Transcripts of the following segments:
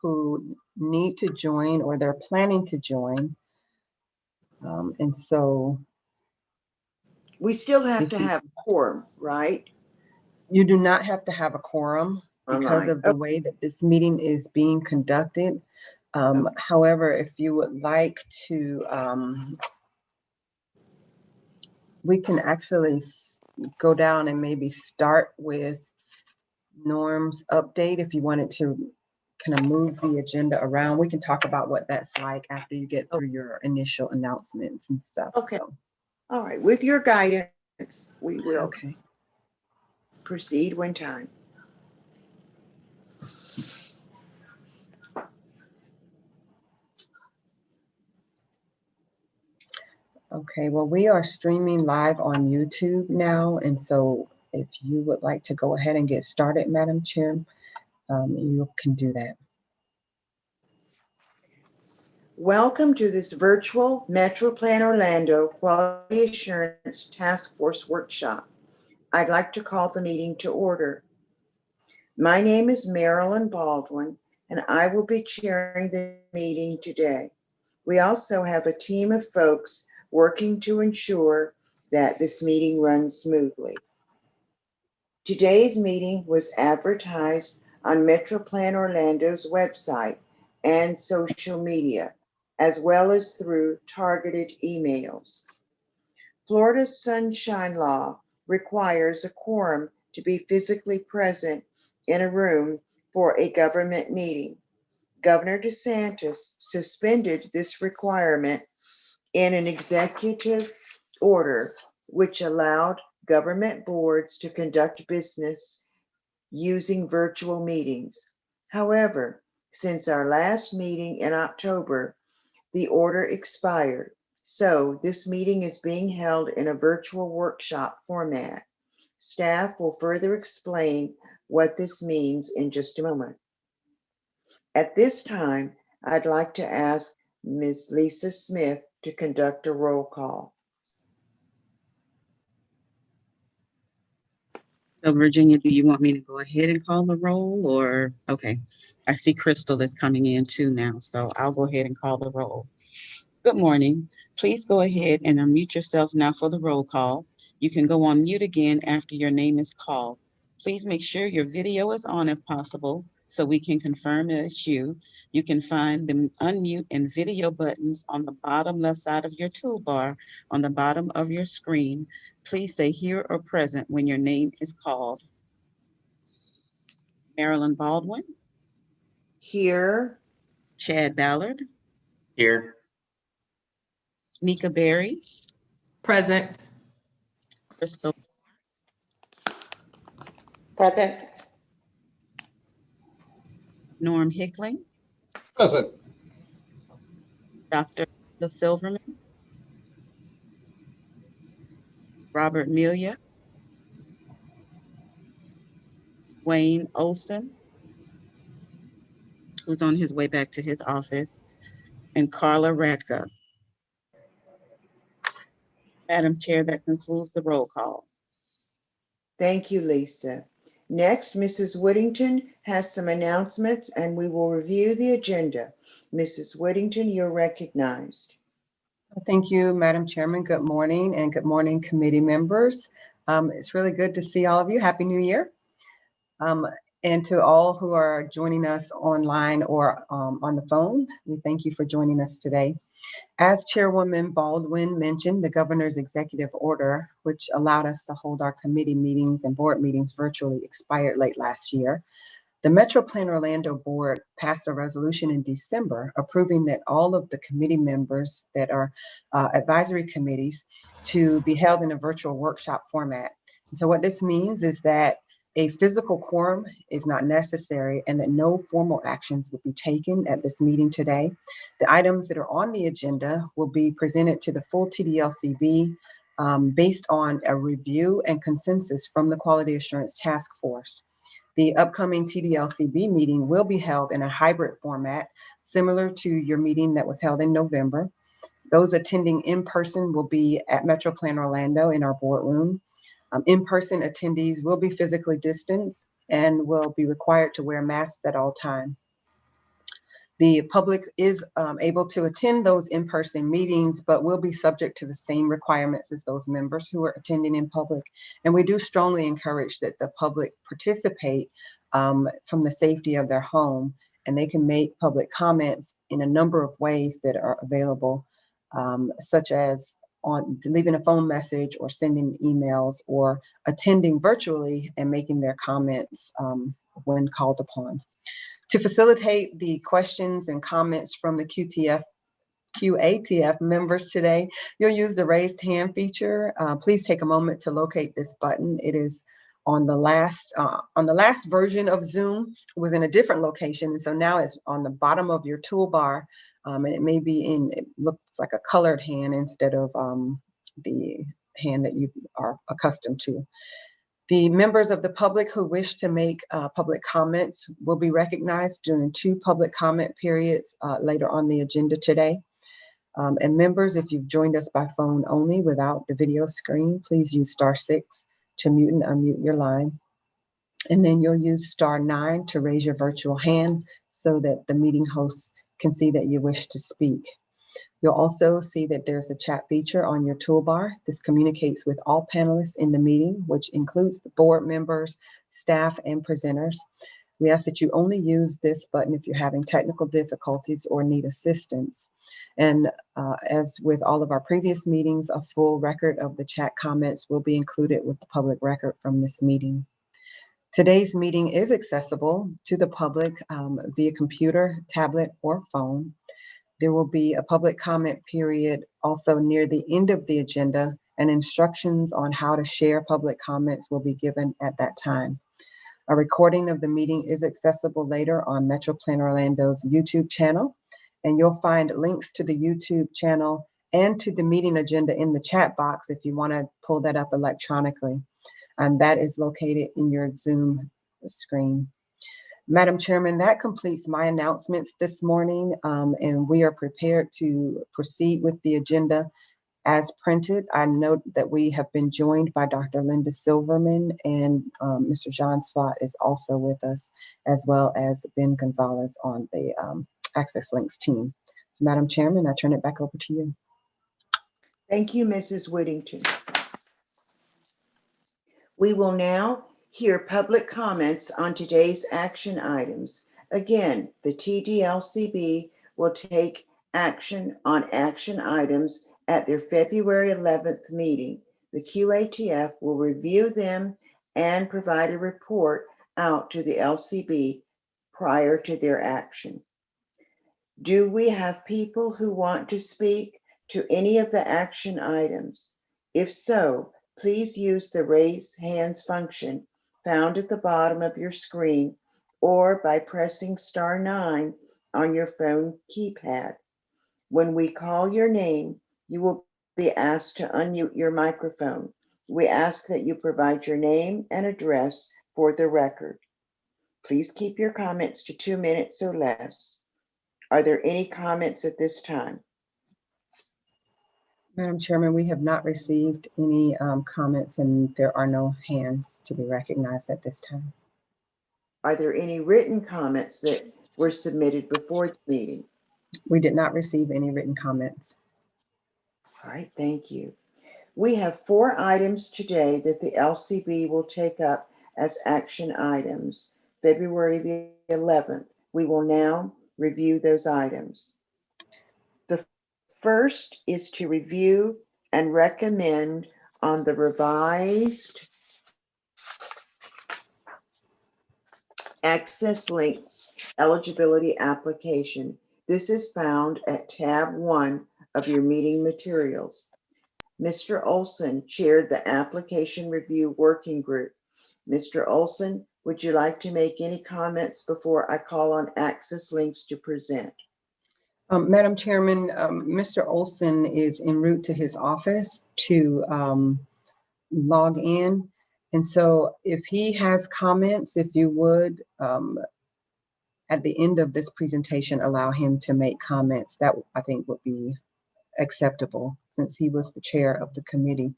who need to join or they're planning to join. And so we still have to have a quorum, right? You do not have to have a quorum because of the way that this meeting is being conducted. However, if you would like to, we can actually go down and maybe start with Norm's update. If you wanted to kind of move the agenda around, we can talk about what that's like after you get through your initial announcements and stuff. Okay. So. All right. With your guidance, we will Okay. proceed when time. Okay, well, we are streaming live on YouTube now, and so if you would like to go ahead and get started, Madam Chair, you can do that. Welcome to this virtual MetroPlan Orlando Quality Assurance Task Force Workshop. I'd like to call the meeting to order. My name is Marilyn Baldwin, and I will be chairing the meeting today. We also have a team of folks working to ensure that this meeting runs smoothly. Today's meeting was advertised on MetroPlan Orlando's website and social media, as well as through targeted emails. Florida's Sunshine Law requires a quorum to be physically present in a room for a government meeting. Governor DeSantis suspended this requirement in an executive order, which allowed government boards to conduct business using virtual meetings. However, since our last meeting in October, the order expired. So this meeting is being held in a virtual workshop format. Staff will further explain what this means in just a moment. At this time, I'd like to ask Ms. Lisa Smith to conduct a roll call. So Virginia, do you want me to go ahead and call the roll or, okay. I see Crystal is coming in too now, so I'll go ahead and call the roll. Good morning. Please go ahead and unmute yourselves now for the roll call. You can go on mute again after your name is called. Please make sure your video is on if possible, so we can confirm that it's you. You can find the unmute and video buttons on the bottom left side of your toolbar on the bottom of your screen. Please say here or present when your name is called. Marilyn Baldwin. Here. Chad Ballard. Here. Nika Berry. Present. Crystal. Present. Norm Hickling. Present. Dr. Silverman. Robert Melia. Wayne Olson, who's on his way back to his office, and Carla Radka. Madam Chair, that concludes the roll call. Thank you, Lisa. Next, Mrs. Whittington has some announcements and we will review the agenda. Mrs. Whittington, you're recognized. Thank you, Madam Chairman. Good morning and good morning, committee members. It's really good to see all of you. Happy New Year. And to all who are joining us online or on the phone, we thank you for joining us today. As Chairwoman Baldwin mentioned, the governor's executive order, which allowed us to hold our committee meetings and board meetings virtually, expired late last year. The MetroPlan Orlando board passed a resolution in December approving that all of the committee members that are advisory committees to be held in a virtual workshop format. And so what this means is that a physical quorum is not necessary and that no formal actions will be taken at this meeting today. The items that are on the agenda will be presented to the full TDLCB based on a review and consensus from the Quality Assurance Task Force. The upcoming TDLCB meeting will be held in a hybrid format, similar to your meeting that was held in November. Those attending in person will be at MetroPlan Orlando in our boardroom. In-person attendees will be physically distanced and will be required to wear masks at all times. The public is able to attend those in-person meetings, but will be subject to the same requirements as those members who are attending in public. And we do strongly encourage that the public participate from the safety of their home, and they can make public comments in a number of ways that are available, such as on leaving a phone message or sending emails or attending virtually and making their comments when called upon. To facilitate the questions and comments from the QATF members today, you'll use the raised hand feature. Please take a moment to locate this button. It is on the last version of Zoom. It was in a different location, and so now it's on the bottom of your toolbar, and it may be it looks like a colored hand instead of the hand that you are accustomed to. The members of the public who wish to make public comments will be recognized during 2 public comment periods later on the agenda today. And members, if you've joined us by phone only without the video screen, please use *6 to mute and unmute your line. And then you'll use *9 to raise your virtual hand so that the meeting host can see that you wish to speak. You'll also see that there's a chat feature on your toolbar. This communicates with all panelists in the meeting, which includes the board members, staff, and presenters. We ask that you only use this button if you're having technical difficulties or need assistance. And as with all of our previous meetings, a full record of the chat comments will be included with the public record from this meeting. Today's meeting is accessible to the public via computer, tablet, or phone. There will be a public comment period also near the end of the agenda, and instructions on how to share public comments will be given at that time. A recording of the meeting is accessible later on MetroPlan Orlando's YouTube channel, and you'll find links to the YouTube channel and to the meeting agenda in the chat box if you want to pull that up electronically. And that is located in your Zoom screen. Madam Chairman, that completes my announcements this morning, and we are prepared to proceed with the agenda as printed. I note that we have been joined by Dr. Linda Silverman, and Mr. John Slott is also with us, as well as Ben Gonzalez on the Access Links team. So Madam Chairman, I turn it back over to you. Thank you, Mrs. Whittington. We will now hear public comments on today's action items. Again, the TDLCB will take action on action items at their February 11th meeting. The QATF will review them and provide a report out to the LCB prior to their action. Do we have people who want to speak to any of the action items? If so, please use the raise hands function found at the bottom of your screen or by pressing *9 on your phone keypad. When we call your name, you will be asked to unmute your microphone. We ask that you provide your name and address for the record. Please keep your comments to 2 minutes or less. Are there any comments at this time? Madam Chairman, we have not received any comments, and there are no hands to be recognized at this time. Are there any written comments that were submitted before the meeting? We did not receive any written comments. All right, thank you. We have 4 items today that the LCB will take up as action items. February the 11th, we will now review those items. The first is to review and recommend on the revised Access Links eligibility application. This is found at tab 1 of your meeting materials. Mr. Olson chaired the application review working group. Mr. Olson, would you like to make any comments before I call on Access Links to present? Madam Chairman, Mr. Olson is en route to his office to log in. And so if he has comments, if you would, at the end of this presentation, allow him to make comments, that I think would be acceptable, since he was the chair of the committee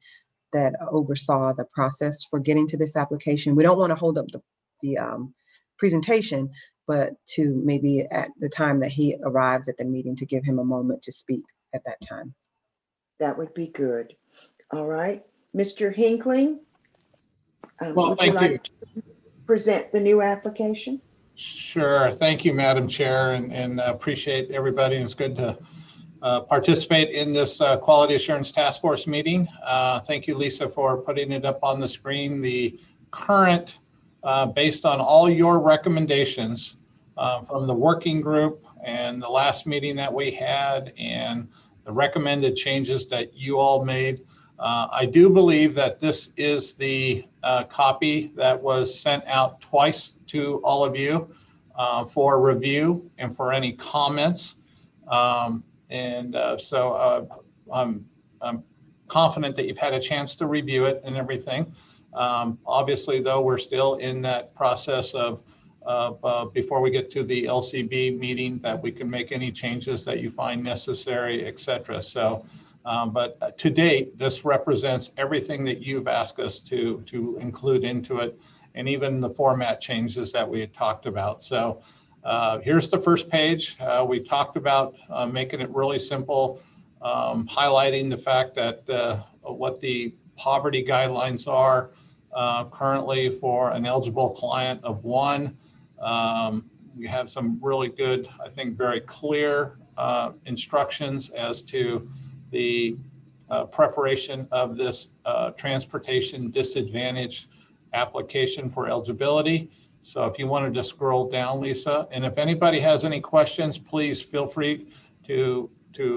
that oversaw the process for getting to this application. We don't want to hold up the presentation, but to maybe at the time that he arrives at the meeting to give him a moment to speak at that time. That would be good. All right. Mr. Hinkling, Well, would you thank you. like to present the new application? Sure. Thank you, Madam Chair, and appreciate everybody. It's good to participate in this Quality Assurance Task Force meeting. Thank you, Lisa, for putting it up on the screen. The current, based on all your recommendations from the working group and the last meeting that we had and the recommended changes that you all made, I do believe that this is the copy that was sent out twice to all of you for review and for any comments. So I'm confident that you've had a chance to review it and everything. Obviously, though, we're still in that process of before we get to the LCB meeting, that we can make any changes that you find necessary, et cetera. So, but to date, this represents everything that you've asked us to include into it, and even the format changes that we had talked about. So here's the first page. We talked about making it really simple, highlighting the fact that what the poverty guidelines are currently for an eligible client of one. We have some really good, I think, very clear instructions as to the preparation of this transportation disadvantage application for eligibility. So if you wanted to scroll down, Lisa, and if anybody has any questions, please feel free to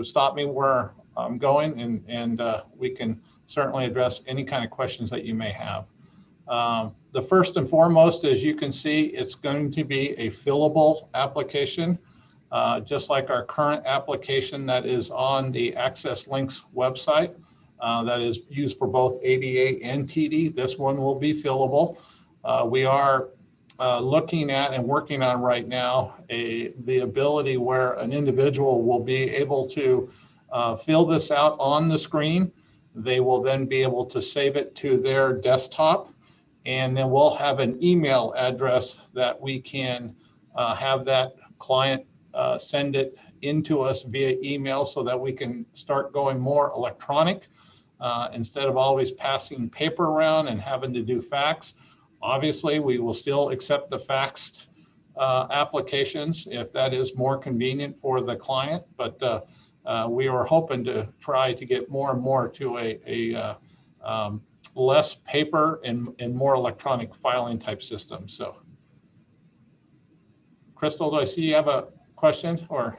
stop me where I'm going, and we can certainly address any kind of questions that you may have. The first and foremost, as you can see, it's going to be a fillable application, just like our current application that is on the Access Links website that is used for both ADA and TD. This one will be fillable. We are looking at and working on right now the ability where an individual will be able to fill this out on the screen. They will then be able to save it to their desktop, and then we'll have an email address that we can have that client send it into us via email, so that we can start going more electronic instead of always passing paper around and having to do fax. Obviously, we will still accept the faxed applications if that is more convenient for the client, but we are hoping to try to get more and more to a less paper and more electronic filing type system. So, Crystal, do I see you have a question, or?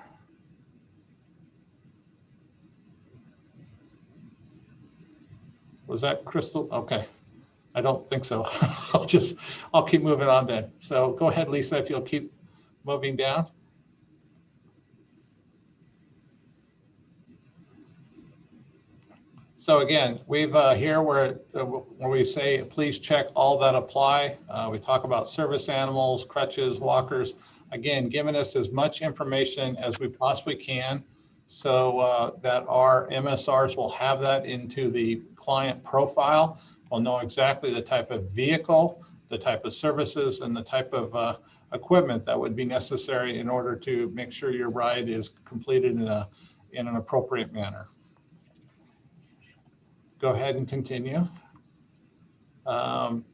Was that Crystal? Okay. I don't think so. I'll keep moving on then. So go ahead, Lisa, if you'll keep moving down. So again, we've here where we say, please check all that apply. We talk about service animals, crutches, walkers. Again, giving us as much information as we possibly can, so that our MSRs will have that into the client profile. We'll know exactly the type of vehicle, the type of services, and the type of equipment that would be necessary in order to make sure your ride is completed in an appropriate manner. Go ahead and continue. And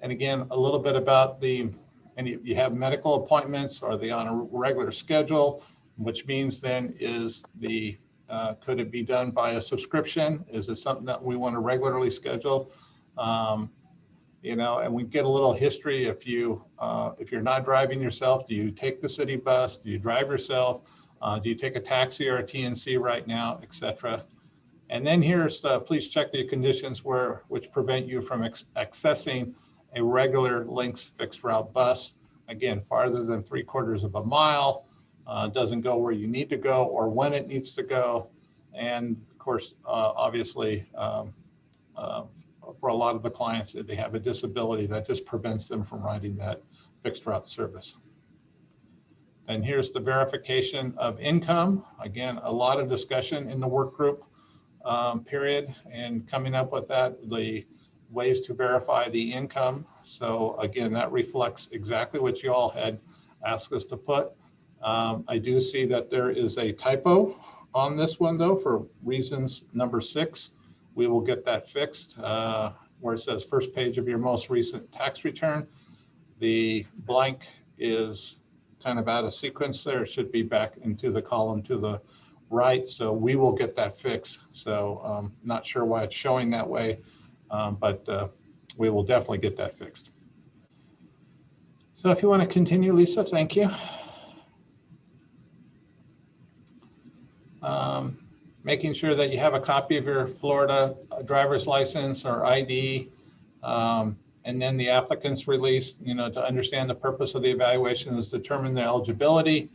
again, a little bit about and you have medical appointments, are they on a regular schedule, which means then is could it be done by a subscription? Is it something that we want to regularly schedule? And we get a little history. If you're not driving yourself, do you take the city bus? Do you drive yourself? Do you take a taxi or a TNC right now, et cetera? And then here's please check the conditions which prevent you from accessing a regular Links fixed route bus. Again, farther than 3/4 of a mile, doesn't go where you need to go or when it needs to go. And of course, obviously, for a lot of the clients, they have a disability that just prevents them from riding that fixed route service. And here's the verification of income. Again, a lot of discussion in the work group period, and coming up with that, the ways to verify the income. So again, that reflects exactly what you all had asked us to put. I do see that there is a typo on this one though, for reasons number 6. We will get that fixed, where it says first page of your most recent tax return. The blank is kind of out of sequence there. It should be back into the column to the right. So we will get that fixed. So not sure why it's showing that way, but we will definitely get that fixed. So if you want to continue, Lisa, thank you. Making sure that you have a copy of your Florida driver's license or ID, and then the applicant's release, to understand the purpose of the evaluation is determine the eligibility,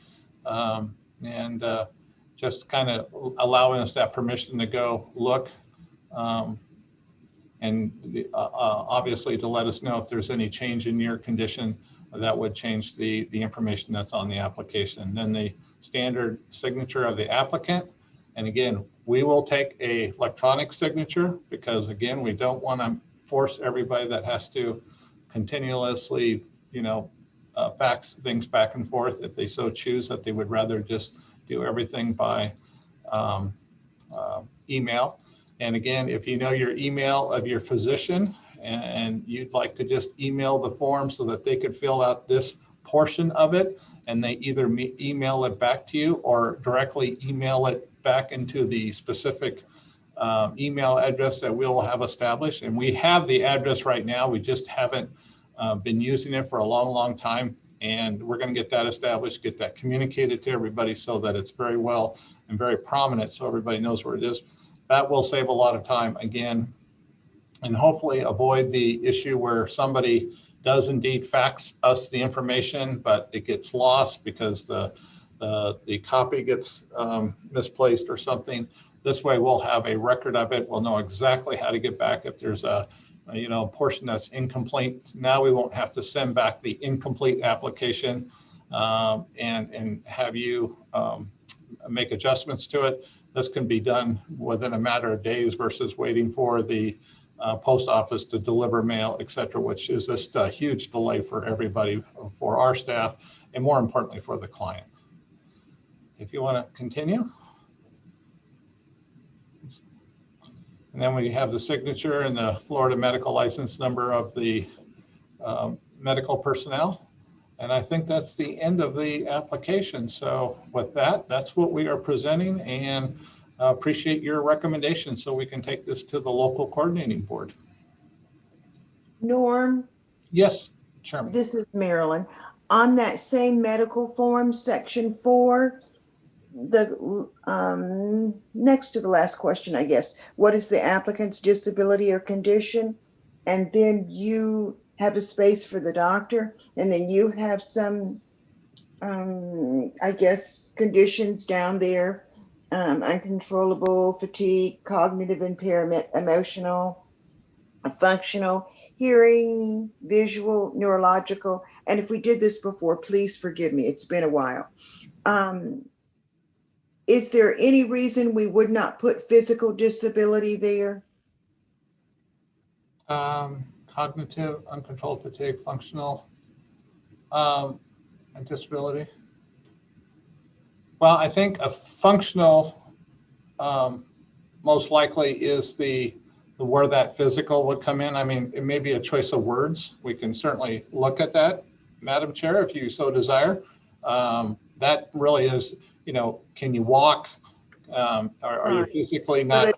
and just kind of allowing us that permission to go look, and obviously to let us know if there's any change in your condition that would change the information that's on the application. Then the standard signature of the applicant. And again, we will take a electronic signature because again, we don't want to force everybody that has to continuously, fax things back and forth if they so choose that they would rather just do everything by email. And again, if you know your email of your physician and you'd like to just email the form so that they could fill out this portion of it, and they either email it back to you or directly email it back into the specific email address that we'll have established. And we have the address right now. We just haven't been using it for a long, long time. And we're going to get that established, get that communicated to everybody so that it's very well and very prominent so everybody knows where it is. That will save a lot of time again, and hopefully avoid the issue where somebody does indeed fax us the information, but it gets lost because the copy gets misplaced or something. This way we'll have a record of it. We'll know exactly how to get back if there's a portion that's incomplete. Now we won't have to send back the incomplete application and have you make adjustments to it. This can be done within a matter of days versus waiting for the post office to deliver mail, et cetera, which is just a huge delay for everybody, for our staff, and more importantly for the client. If you want to continue. And then we have the signature and the Florida medical license number of the medical personnel. And I think that's the end of the application. So with that, that's what we are presenting, and appreciate your recommendation so we can take this to the local coordinating board. Norm, Yes, Chairman. this is Marilyn. On that same medical form, section 4, the next to the last question, I guess, what is the applicant's disability or condition? And then you have a space for the doctor, and then you have some, I guess, conditions down there, uncontrollable fatigue, cognitive impairment, emotional, functional, hearing, visual, neurological. And if we did this before, please forgive me, it's been a while. Is there any reason we would not put physical disability there? Cognitive, uncontrolled fatigue, functional, and disability. Well, I think a functional most likely is the where that physical would come in. I mean, it may be a choice of words. We can certainly look at that, Madam Chair, if you so desire. That really is, can you walk? Are you physically not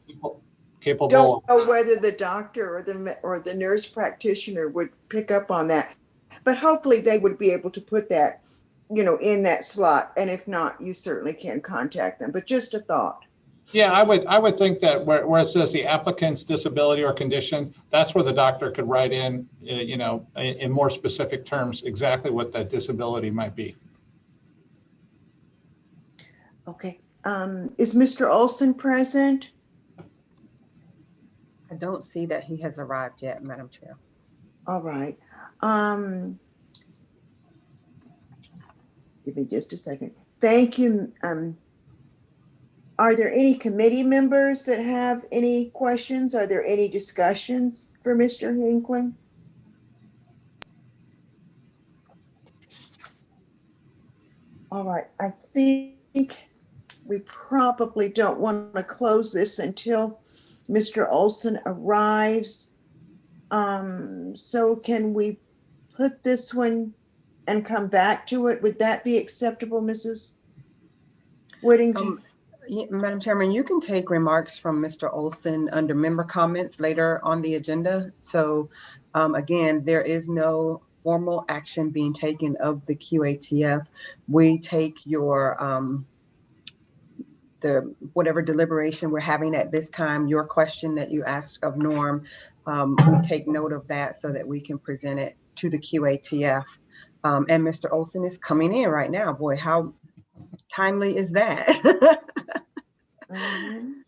capable? Don't know whether the doctor or the nurse practitioner would pick up on that, but hopefully they would be able to put that, in that slot. And if not, you certainly can contact them. But just a thought. Yeah, I would think that where it says the applicant's disability or condition, that's where the doctor could write in, in more specific terms, exactly what that disability might be. Okay. Is Mr. Olson present? I don't see that he has arrived yet, Madam Chair. All right. Give me just a second. Thank you. Are there any committee members that have any questions? Are there any discussions for Mr. Hinkling? All right, I think we probably don't want to close this until Mr. Olson arrives. So can we put this one and come back to it? Would that be acceptable, Mrs. Whittington? Madam Chairman, you can take remarks from Mr. Olson under member comments later on the agenda. So again, there is no formal action being taken of the QATF. We take your whatever deliberation we're having at this time, your question that you asked of Norm, we take note of that so that we can present it to the QATF. And Mr. Olson is coming in right now. Boy, how timely is that?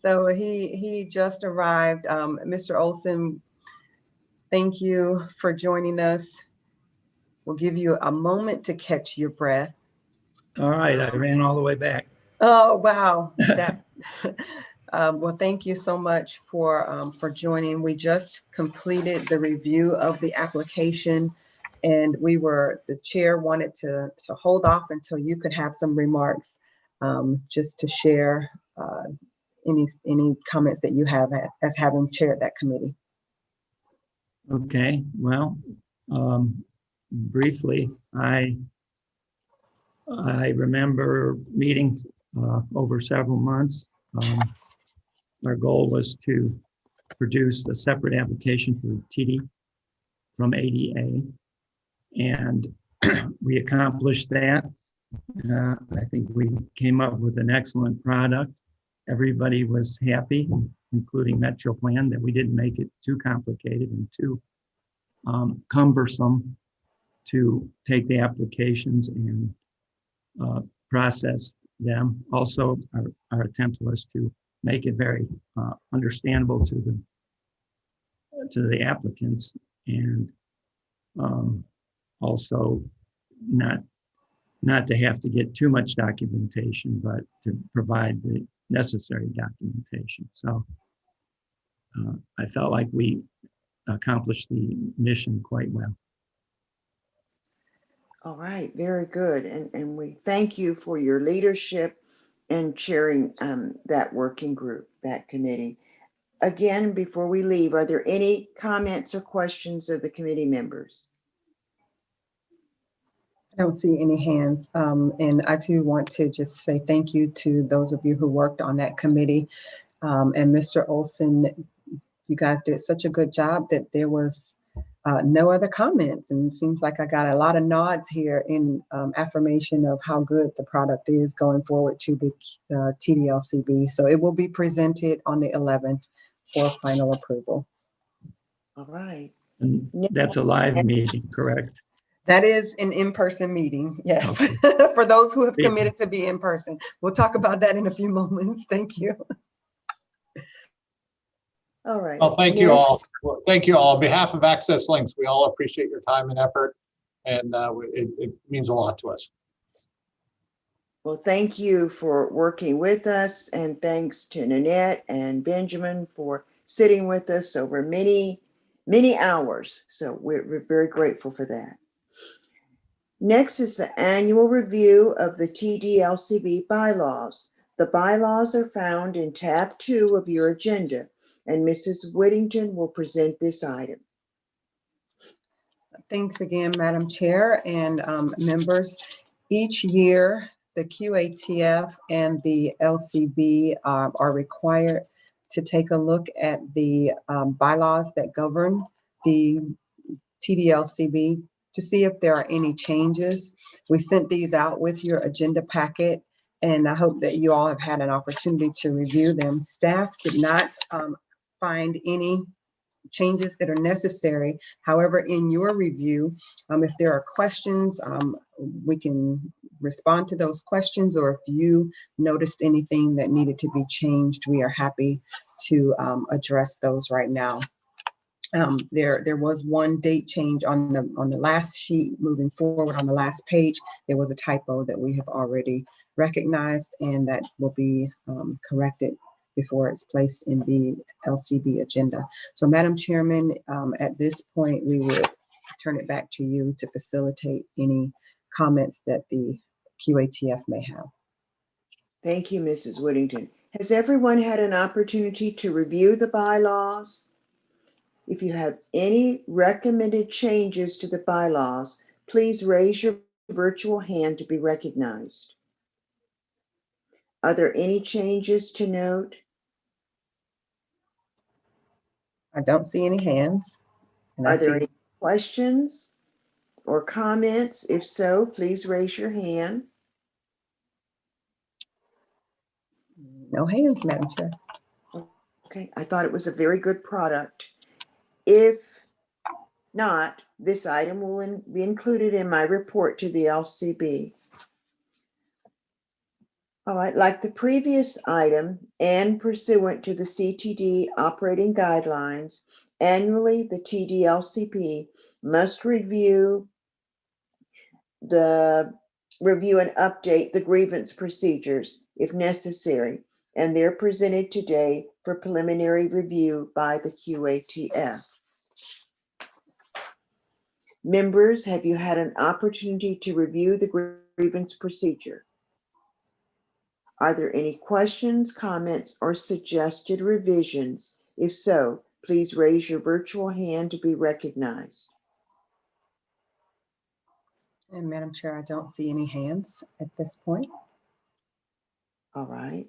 So he just arrived. Mr. Olson, thank you for joining us. We'll give you a moment to catch your breath. All right, I ran all the way back. Oh, wow. Well, thank you so much for joining. We just completed the review of the application, and the chair wanted to hold off until you could have some remarks, just to share any comments that you have as having chaired that committee. Okay, well, briefly, I remember meeting over several months. Our goal was to produce a separate application for TD from ADA, and we accomplished that. I think we came up with an excellent product. Everybody was happy, including MetroPlan, that we didn't make it too complicated and too cumbersome to take the applications and process them. Also, our attempt was to make it very understandable to the applicants, and also not to have to get too much documentation, but to provide the necessary documentation. So I felt like we accomplished the mission quite well. All right, very good. And we thank you for your leadership and chairing that working group, that committee. Again, before we leave, are there any comments or questions of the committee members? I don't see any hands. And I too want to just say thank you to those of you who worked on that committee. And Mr. Olson, you guys did such a good job that there was no other comments. And it seems like I got a lot of nods here in affirmation of how good the product is going forward to the TDLCB. So it will be presented on the 11th for final approval. All right. And that's a live meeting, correct? That is an in-person meeting, yes. Okay. For those who have committed to be in person. We'll talk about that in a few moments. Thank you. All right. Well, thank you all. Well, thank you all. On behalf of Access Links, we all appreciate your time and effort, and it means a lot to us. Well, thank you for working with us, and thanks to Nanette and Benjamin for sitting with us over many, many hours. So we're very grateful for that. Next is the annual review of the TDLCB bylaws. The bylaws are found in tab 2 of your agenda, and Mrs. Whittington will present this item. Thanks again, Madam Chair and members. Each year, the QATF and the LCB are required to take a look at the bylaws that govern the TDLCB to see if there are any changes. We sent these out with your agenda packet, and I hope that you all have had an opportunity to review them. Staff did not find any changes that are necessary. However, in your review, if there are questions, we can respond to those questions, or if you noticed anything that needed to be changed, we are happy to address those right now. There was one date change on the last sheet. Moving forward on the last page, there was a typo that we have already recognized, and that will be corrected before it's placed in the LCB agenda. So Madam Chairman, at this point, we would turn it back to you to facilitate any comments that the QATF may have. Thank you, Mrs. Whittington. Has everyone had an opportunity to review the bylaws? If you have any recommended changes to the bylaws, please raise your virtual hand to be recognized. Are there any changes to note? I don't see any hands. And I Are there see any questions or comments? If so, please raise your hand. no hands, Madam Chair. Okay, I thought it was a very good product. If not, this item will be included in my report to the LCB. All right, like the previous item and pursuant to the CTD operating guidelines, annually the TDLCP must review and update the grievance procedures if necessary, and they're presented today for preliminary review by the QATF. Members, have you had an opportunity to review the grievance procedure? Are there any questions, comments, or suggested revisions? If so, please raise your virtual hand to be recognized. And Madam Chair, I don't see any hands at this point. All right.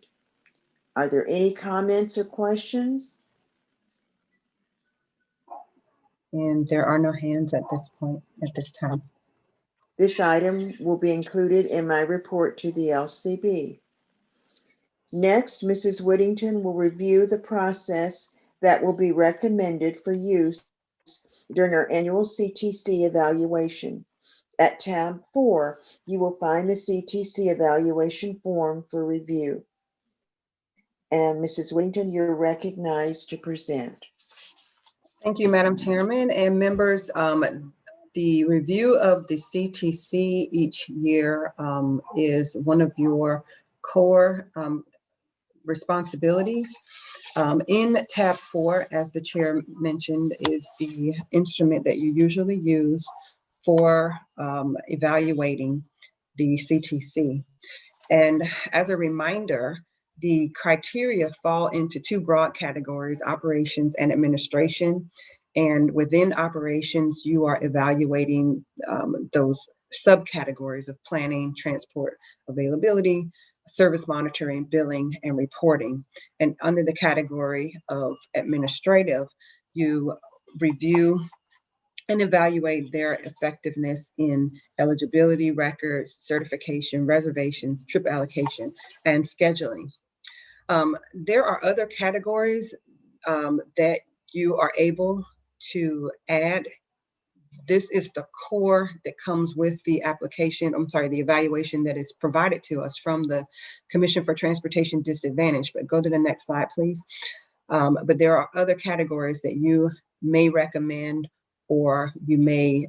Are there any comments or questions? And there are no hands at this point, at this time. This item will be included in my report to the LCB. Next, Mrs. Whittington will review the process that will be recommended for use during our annual CTC evaluation. At tab 4, you will find the CTC evaluation form for review. And Mrs. Whittington, you're recognized to present. Thank you, Madam Chairman and members. The review of the CTC each year is one of your core responsibilities. In tab 4, as the chair mentioned, is the instrument that you usually use for evaluating the CTC. And as a reminder, the criteria fall into 2 broad categories: operations and administration. And within operations, you are evaluating those subcategories of planning, transport, availability, service monitoring, billing, and reporting. And under the category of administrative, you review and evaluate their effectiveness in eligibility records, certification, reservations, trip allocation, and scheduling. There are other categories that you are able to add. This is the core that comes with the application, the evaluation that is provided to us from the Commission for Transportation Disadvantage. But go to the next slide, please. But there are other categories that you may recommend or you may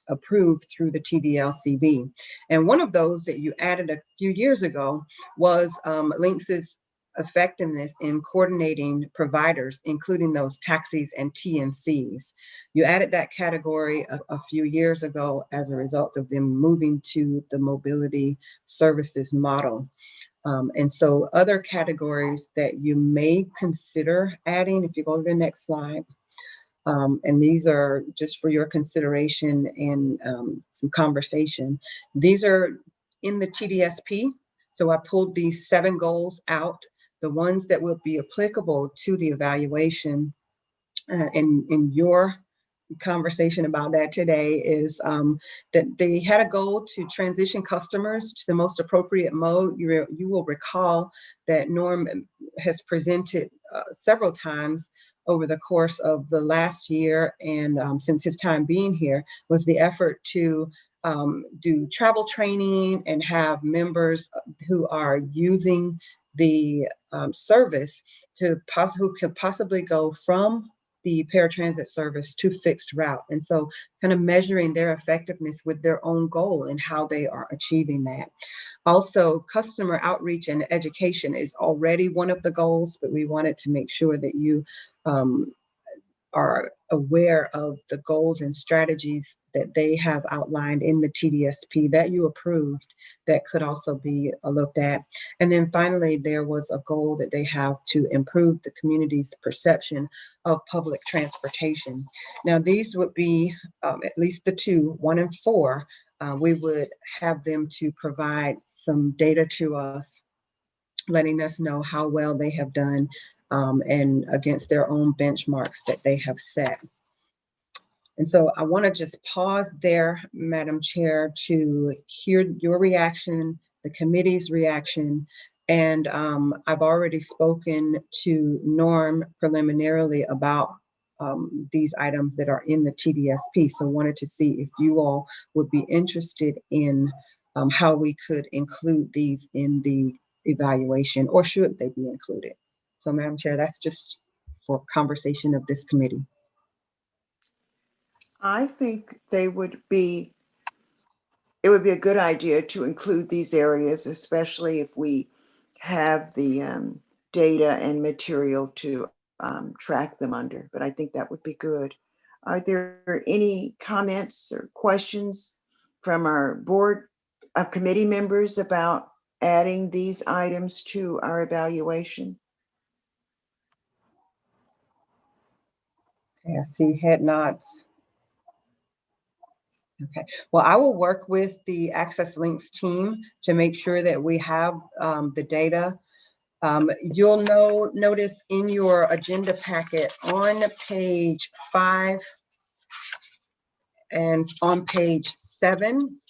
approve through the TDLCB. And one of those that you added a few years ago was Lynx's effectiveness in coordinating providers, including those taxis and TNCs. You added that category a few years ago as a result of them moving to the mobility services model. And so other categories that you may consider adding, if you go to the next slide, and these are just for your consideration and some conversation. These are in the TDSP. So I pulled these 7 goals out. The ones that will be applicable to the evaluation in your conversation about that today is that they had a goal to transition customers to the most appropriate mode. You will recall that Norm has presented several times over the course of the last year and since his time being here, was the effort to do travel training and have members who are using the service who could possibly go from the paratransit service to fixed route. And so kind of measuring their effectiveness with their own goal and how they are achieving that. Also, customer outreach and education is already one of the goals, but we wanted to make sure that you are aware of the goals and strategies that they have outlined in the TDSP that you approved that could also be looked at. And then finally, there was a goal that they have to improve the community's perception of public transportation. Now, these would be at least the two, 1 and 4. We would have them to provide some data to us, letting us know how well they have done and against their own benchmarks that they have set. And so I want to just pause there, Madam Chair, to hear your reaction, the committee's reaction. And I've already spoken to Norm preliminarily about these items that are in the TDSP. So wanted to see if you all would be interested in how we could include these in the evaluation, or should they be included? So Madam Chair, that's just for conversation of this committee. I think it would be a good idea to include these areas, especially if we have the data and material to track them under, but I think that would be good. Are there any comments or questions from our board of committee members about adding these items to our evaluation? Okay, I see head nods. Okay, well, I will work with the Access Links team to make sure that we have the data. You'll notice in your agenda packet on page 5 and on page 7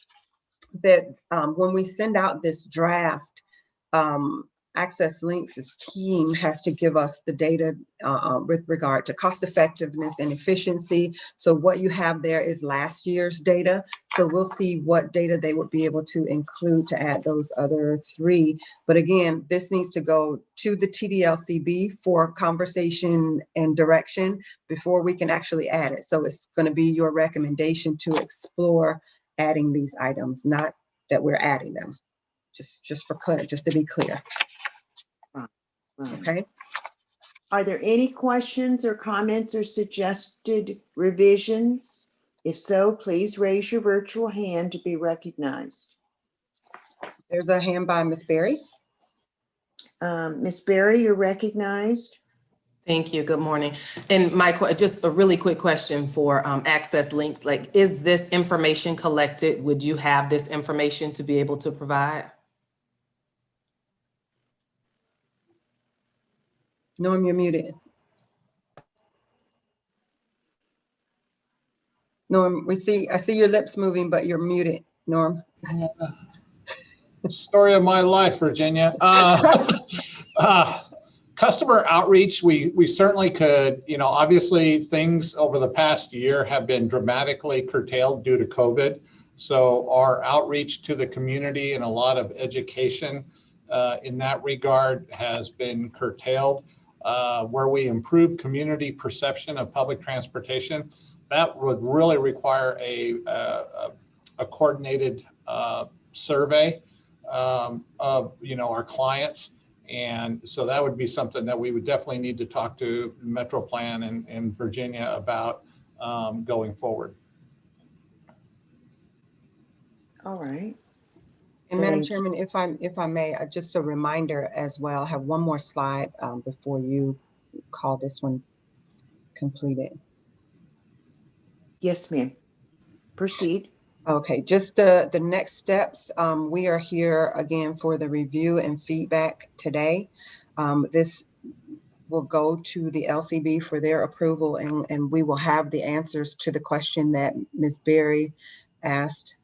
that when we send out this draft, Access Links' team has to give us the data with regard to cost effectiveness and efficiency. So what you have there is last year's data. So we'll see what data they would be able to include to add those other 3. But again, this needs to go to the TDLCB for conversation and direction before we can actually add it. So it's going to be your recommendation to explore adding these items, not that we're adding them. Just for clear, just to be clear. Right. Okay. Are there any questions or comments or suggested revisions? If so, please raise your virtual hand to be recognized. There's a hand by Ms. Berry. Ms. Berry, you're recognized. Thank you. Good morning. And just a really quick question for Access Links. Like, is this information collected? Would you have this information to be able to provide? Norm, you're muted. Norm, I see your lips moving, but you're muted, Norm. Story of my life, Virginia. Customer outreach, we certainly could, obviously things over the past year have been dramatically curtailed due to COVID. So our outreach to the community and a lot of education in that regard has been curtailed. Where we improve community perception of public transportation, that would really require a coordinated survey of our clients. And so that would be something that we would definitely need to talk to MetroPlan and Virginia about going forward. All right. And Madam Chairman, if I may, just a reminder as well, I have one more slide before you call this one completed. Yes, ma'am. Proceed. Okay, just the next steps. We are here again for the review and feedback today. This will go to the LCB for their approval, and we will have the answers to the question that Ms. Berry asked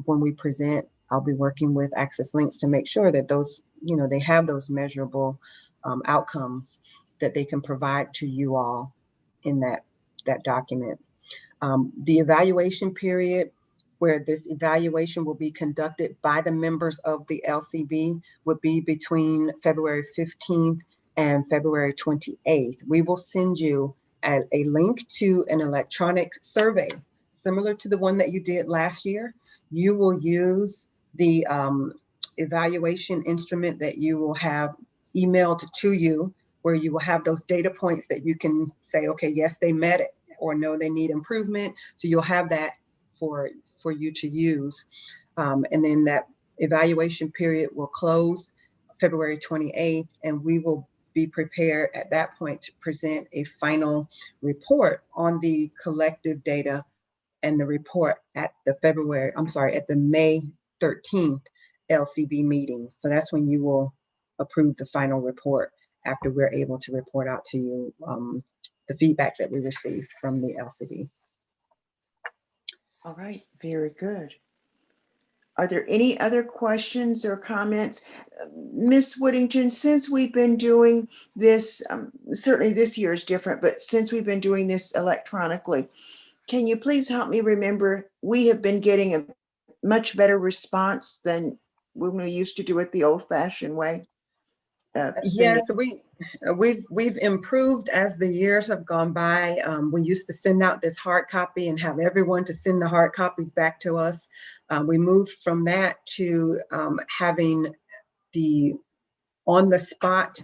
when we present. I'll be working with Access Links to make sure that those, they have those measurable outcomes that they can provide to you all in that document. The evaluation period, where this evaluation will be conducted by the members of the LCB, would be between February 15th and February 28th. We will send you a link to an electronic survey, similar to the one that you did last year. You will use the evaluation instrument that you will have emailed to you where you will have those data points that you can say, okay, yes, they met it, or no, they need improvement. So you'll have that for you to use. And then that evaluation period will close February 28th, and we will be prepared at that point to present a final report on the collective data and the report at the May 13th LCB meeting. So that's when you will approve the final report after we're able to report out to you the feedback that we received from the LCB. All right, very good. Are there any other questions or comments? Ms. Whittington, since we've been doing this, certainly this year is different, but since we've been doing this electronically, can you please help me remember, we have been getting a much better response than when we used to do it the old-fashioned way? Yes, we've improved as the years have gone by. We used to send out this hard copy and have everyone to send the hard copies back to us. We moved from that to having the on-the-spot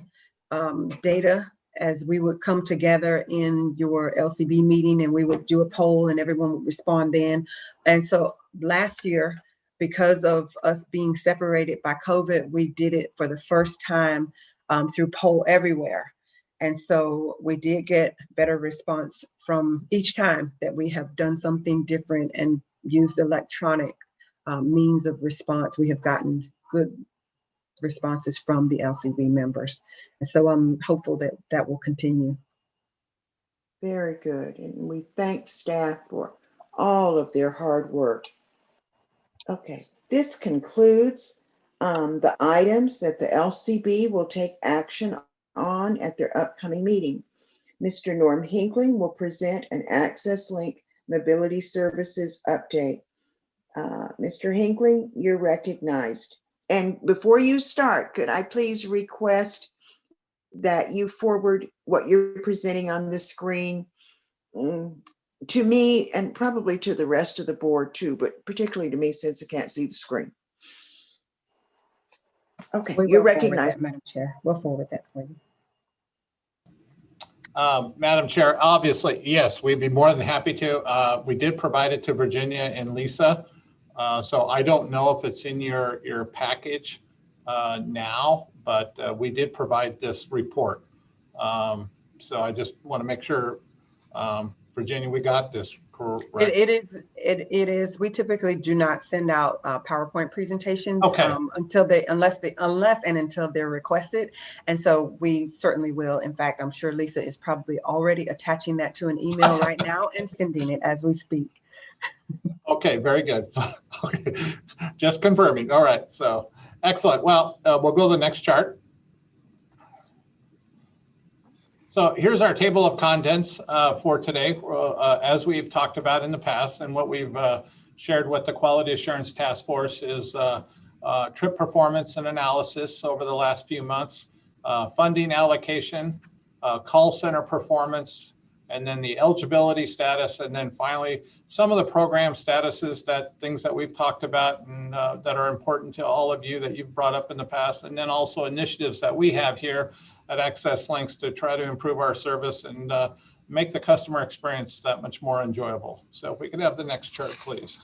data, as we would come together in your LCB meeting and we would do a poll and everyone would respond then. And so last year, because of us being separated by COVID, we did it for the first time through Poll Everywhere. And so we did get better response from each time that we have done something different and used electronic means of response. We have gotten good responses from the LCB members. And so I'm hopeful that that will continue. Very good. And we thank staff for all of their hard work. Okay, this concludes the items that the LCB will take action on at their upcoming meeting. Mr. Norm Hinkling will present an Access Link Mobility Services update. Mr. Hinkling, you're recognized. And before you start, could I please request that you forward what you're presenting on the screen to me and probably to the rest of the board too, but particularly to me since I can't see the screen. Okay, you're recognized. That, Madam Chair. We'll forward that for you. Madam Chair, obviously, yes, we'd be more than happy to. We did provide it to Virginia and Lisa. So I don't know if it's in your package now, but we did provide this report. So I just want to make sure, Virginia, we got this correct. It is. We typically do not send out PowerPoint presentations until they're requested. And so we certainly will. In fact, I'm sure Lisa is probably already attaching that to an email right now and sending it as we speak. Okay, very good. Okay. Just confirming. All right, so excellent. Well, we'll go to the next chart. So here's our table of contents for today, as we've talked about in the past, and what we've shared with the Quality Assurance Task Force is trip performance and analysis over the last few months, funding allocation, call center performance, and then the eligibility status, and then finally some of the program statuses, things that we've talked about and that are important to all of you that you've brought up in the past, and then also initiatives that we have here at Access Links to try to improve our service and make the customer experience that much more enjoyable. So if we could have the next chart, please.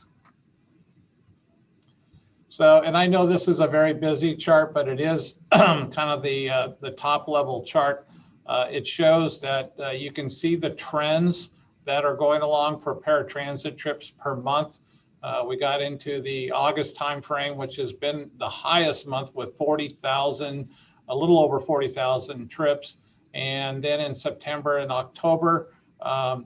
So, and I know this is a very busy chart, but it is kind of the top level chart. It shows that you can see the trends that are going along for paratransit trips per month. We got into the August timeframe, which has been the highest month with 40,000, a little over 40,000 trips. And then in September and October,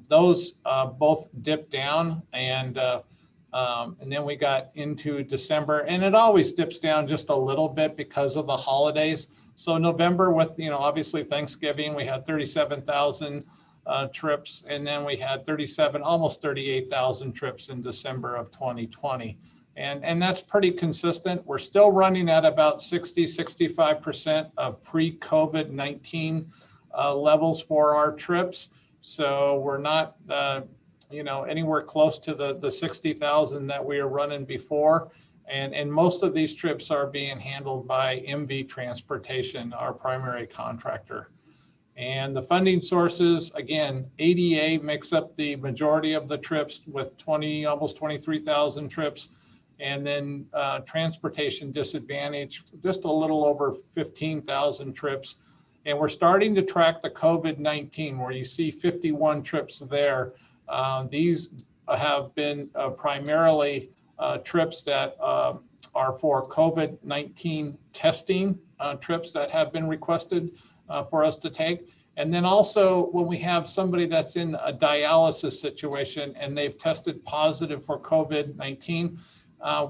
those both dipped down, and then we got into December, and it always dips down just a little bit because of the holidays. So November, with obviously Thanksgiving, we had 37,000 trips, and then we had almost 38,000 trips in December of 2020. And that's pretty consistent. We're still running at about 60-65% of pre-COVID-19 levels for our trips. So we're not anywhere close to the 60,000 that we were running before. And most of these trips are being handled by MV Transportation, our primary contractor. And the funding sources, again, ADA makes up the majority of the trips with almost 23,000 trips. And then transportation disadvantage, just a little over 15,000 trips. And we're starting to track the COVID-19 where you see 51 trips there. These have been primarily trips that are for COVID-19 testing trips that have been requested for us to take. And then also when we have somebody that's in a dialysis situation and they've tested positive for COVID-19,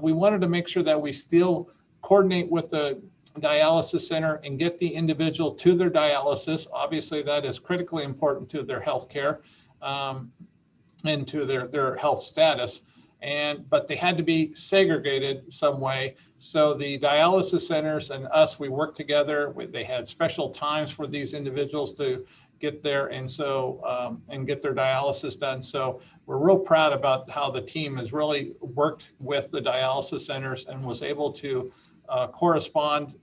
we wanted to make sure that we still coordinate with the dialysis center and get the individual to their dialysis. Obviously, that is critically important to their health care and to their health status. But they had to be segregated some way. So the dialysis centers and us, we worked together. They had special times for these individuals to get there and get their dialysis done. So we're real proud about how the team has really worked with the dialysis centers and was able to correspond,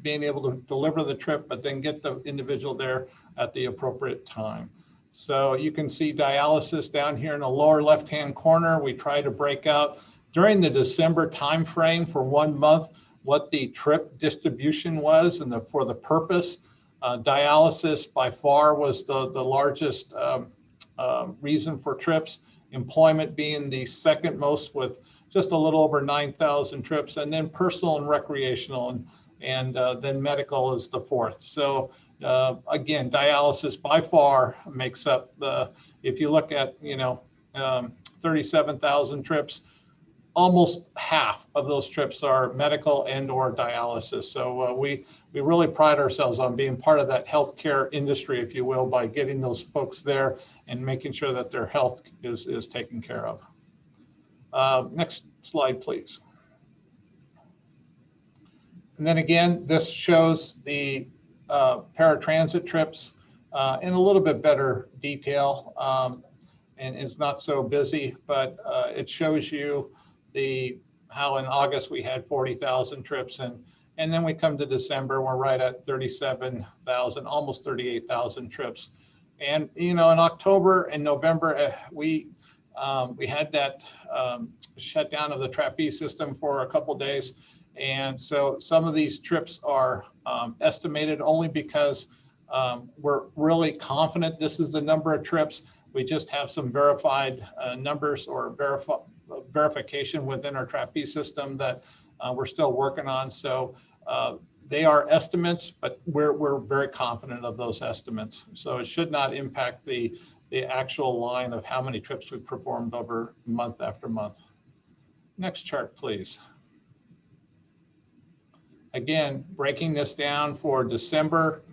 being able to deliver the trip, but then get the individual there at the appropriate time. So you can see dialysis down here in the lower left-hand corner. We try to break out during the December timeframe for 1 month what the trip distribution was and for the purpose. Dialysis by far was the largest reason for trips, employment being the second most with just a little over 9,000 trips, and then personal and recreational, and then medical is the fourth. So again, dialysis by far makes up if you look at 37,000 trips, almost half of those trips are medical and or dialysis. So we really pride ourselves on being part of that healthcare industry, if you will, by getting those folks there and making sure that their health is taken care of. Next slide, please. And then again, this shows the paratransit trips in a little bit better detail, and it's not so busy, but it shows you how in August we had 40,000 trips, and then we come to December, we're right at 37,000, almost 38,000 trips. And in October and November, we had that shutdown of the trapeze system for a couple days. And so some of these trips are estimated only because we're really confident this is the number of trips. We just have some verified numbers or verification within our trapeze system that we're still working on. So they are estimates, but we're very confident of those estimates. So it should not impact the actual line of how many trips we've performed over month after month. Next chart, please. Again, breaking this down for December,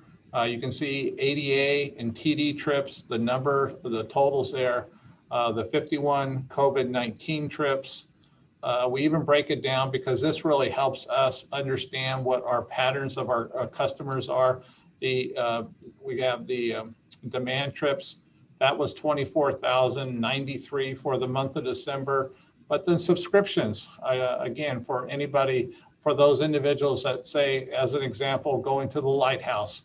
you can see ADA and TD trips, the totals there, the 51 COVID-19 trips. We even break it down because this really helps us understand what our patterns of our customers are. We have the demand trips. That was 24,093 for the month of December. But then subscriptions, again, for those individuals that say, as an example, going to the Lighthouse,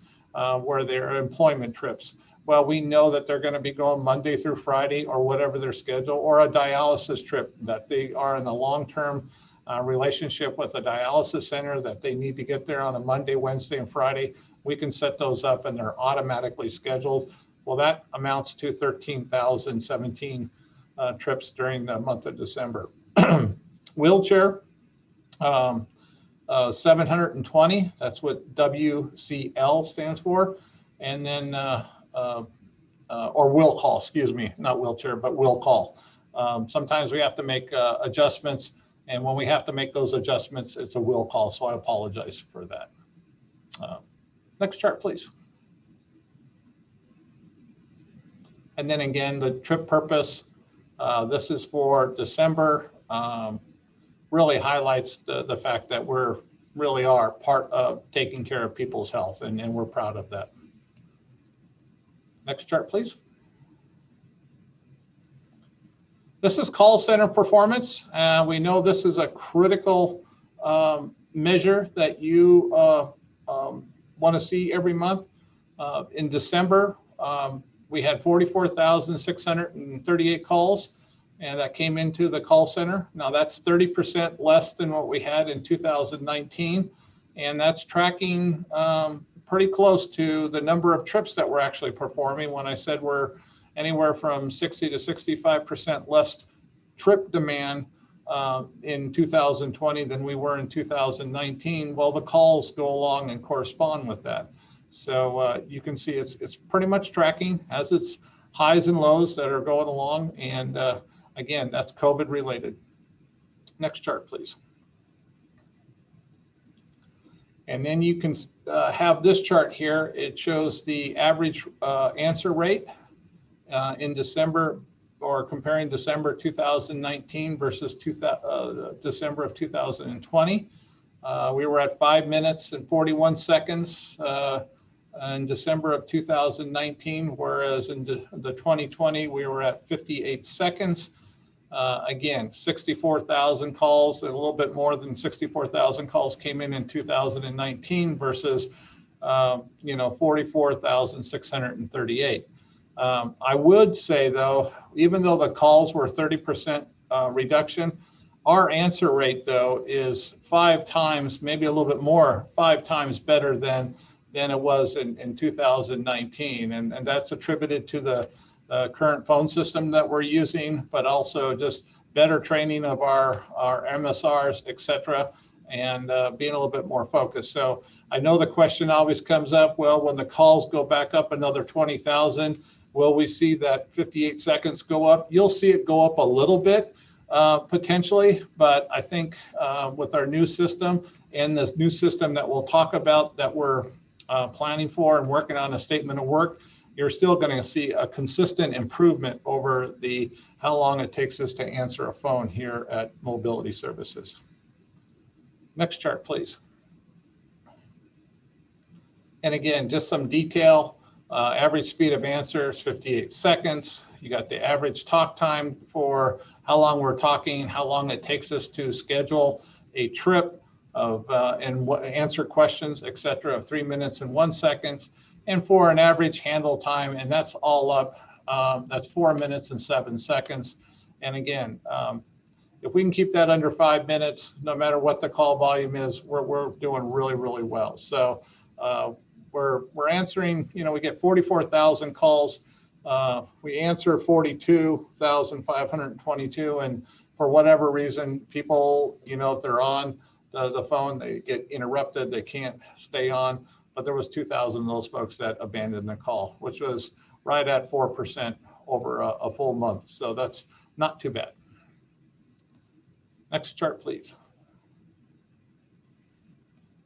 where there are employment trips. Well, we know that they're going to be going Monday through Friday or whatever their schedule, or a dialysis trip that they are in a long-term relationship with a dialysis center that they need to get there on a Monday, Wednesday, and Friday. We can set those up and they're automatically scheduled. Well, that amounts to 13,017 trips during the month of December. Wheelchair, 720, that's what WCL stands for. And then, or will call, excuse me, not wheelchair, but will call. Sometimes we have to make adjustments, and when we have to make those adjustments, it's a will call, so I apologize for that. Next chart, please. And then again, the trip purpose, this is for December, really highlights the fact that we're really are part of taking care of people's health, and we're proud of that. Next chart, please. This is call center performance. We know this is a critical measure that you want to see every month. In December, we had 44,638 calls, and that came into the call center. Now that's 30% less than what we had in 2019, and that's tracking pretty close to the number of trips that we're actually performing. When I said we're anywhere from 60 to 65% less trip demand in 2020 than we were in 2019, well, the calls go along and correspond with that. So you can see it's pretty much tracking as its highs and lows that are going along. And again, that's COVID related. Next chart, please. And then you can have this chart here. It shows the average answer rate in December, or comparing December 2019 versus December of 2020. We were at 5 minutes and 41 seconds in December of 2019, whereas in the 2020, we were at 58 seconds. Again, 64,000 calls, and a little bit more than 64,000 calls came in 2019 versus 44,638. I would say though, even though the calls were 30% reduction, our answer rate though is 5 times, maybe a little bit more, 5 times better than it was in 2019. And that's attributed to the current phone system that we're using, but also just better training of our MSRs, et cetera, and being a little bit more focused. So I know the question always comes up, well, when the calls go back up another 20,000, will we see that 58 seconds go up? You'll see it go up a little bit, potentially, but I think with our new system and this new system that we'll talk about that we're planning for and working on a statement of work, you're still going to see a consistent improvement over how long it takes us to answer a phone here at Mobility Services. Next chart, please. And again, just some detail. Average speed of answer is 58 seconds. You got the average talk time for how long we're talking, how long it takes us to schedule a trip of and answer questions, et cetera, of 3 minutes and 1 second. And for an average handle time, and that's all up, that's 4 minutes and 7 seconds. And again, if we can keep that under 5 minutes, no matter what the call volume is, we're doing really, really well. So we're answering, we get 44,000 calls. We answer 42,522, and for whatever reason, people, if they're on the phone, they get interrupted, they can't stay on. But there was 2,000 of those folks that abandoned the call, which was right at 4% over a full month. So that's not too bad. Next chart, please.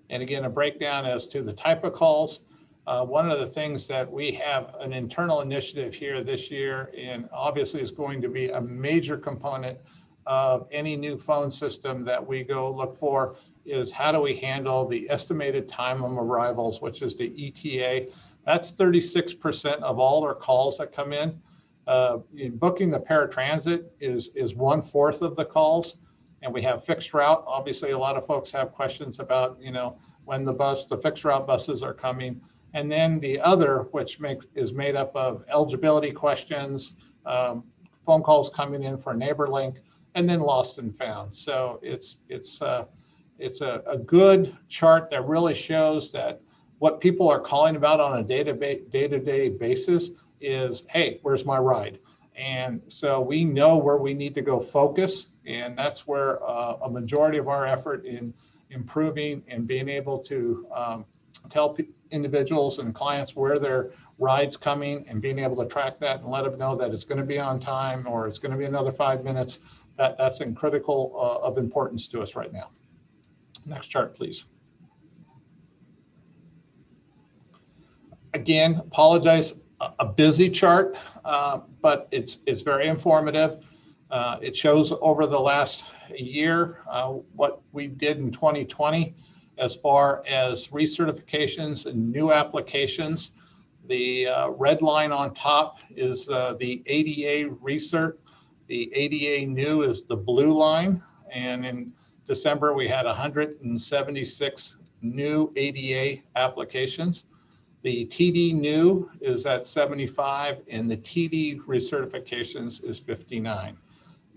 And again, a breakdown as to the type of calls. One of the things that we have an internal initiative here this year, and obviously is going to be a major component of any new phone system that we go look for, is how do we handle the estimated time of arrivals, which is the ETA. That's 36% of all our calls that come in. Booking the paratransit is 1/4 of the calls, and we have fixed route. Obviously, a lot of folks have questions about, when the fixed route buses are coming. And then the other, which is made up of eligibility questions, phone calls coming in for NeighborLink, and then lost and found. So it's a good chart that really shows that what people are calling about on a day-to-day basis is, hey, where's my ride? And so we know where we need to go focus, and that's where a majority of our effort in improving and being able to tell individuals and clients where their ride's coming and being able to track that and let them know that it's going to be on time or it's going to be another 5 minutes. That's critical of importance to us right now. Next chart, please. Again, apologize, a busy chart, but it's very informative. It shows over the last year what we did in 2020 as far as recertifications and new applications. The red line on top is the ADA recert. The ADA new is the blue line. And in December, we had 176 new ADA applications. The TD new is at 75, and the TD recertifications is 59.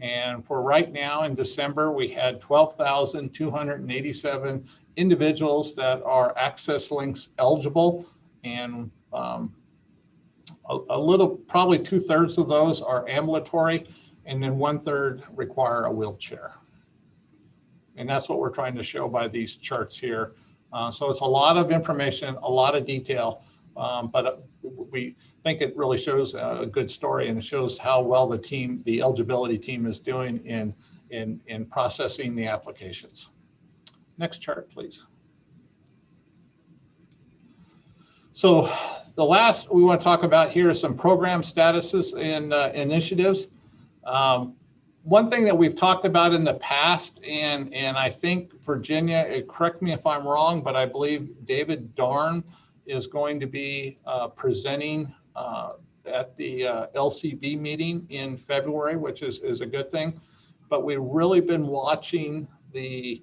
And for right now in December, we had 12,287 individuals that are Access Links eligible, and a little, probably 2/3 of those are ambulatory, and then 1/3 require a wheelchair. And that's what we're trying to show by these charts here. So it's a lot of information, a lot of detail, but we think it really shows a good story, and it shows how well the team, the eligibility team, is doing in processing the applications. Next chart, please. So the last we want to talk about here is some program statuses and initiatives. One thing that we've talked about in the past, and I think Virginia, correct me if I'm wrong, but I believe David Darn is going to be presenting at the LCB meeting in February, which is a good thing. But we've really been watching the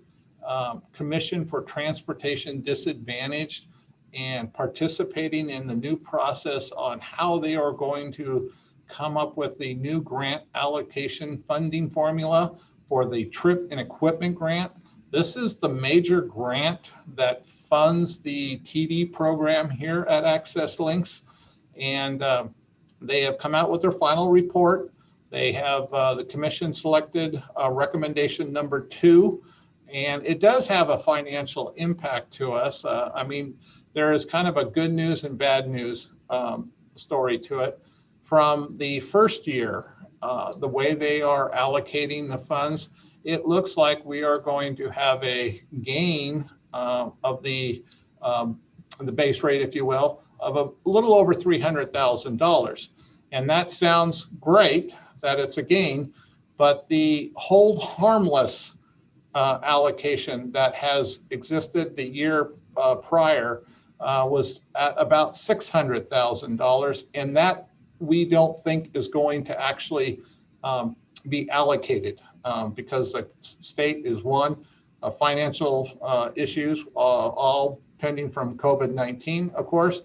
Commission for Transportation Disadvantaged and participating in the new process on how they are going to come up with the new grant allocation funding formula for the trip and equipment grant. This is the major grant that funds the TD program here at Access Links. And they have come out with their final report. They have, the commission selected recommendation number 2, and it does have a financial impact to us. I mean, there is kind of a good news and bad news story to it. From the first year, the way they are allocating the funds, it looks like we are going to have a gain of the base rate, if you will, of a little over $300,000. And that sounds great that it's a gain, but the hold harmless allocation that has existed the year prior was at about $600,000, and that we don't think is going to actually be allocated because the state is financial issues, all pending from COVID-19, of course,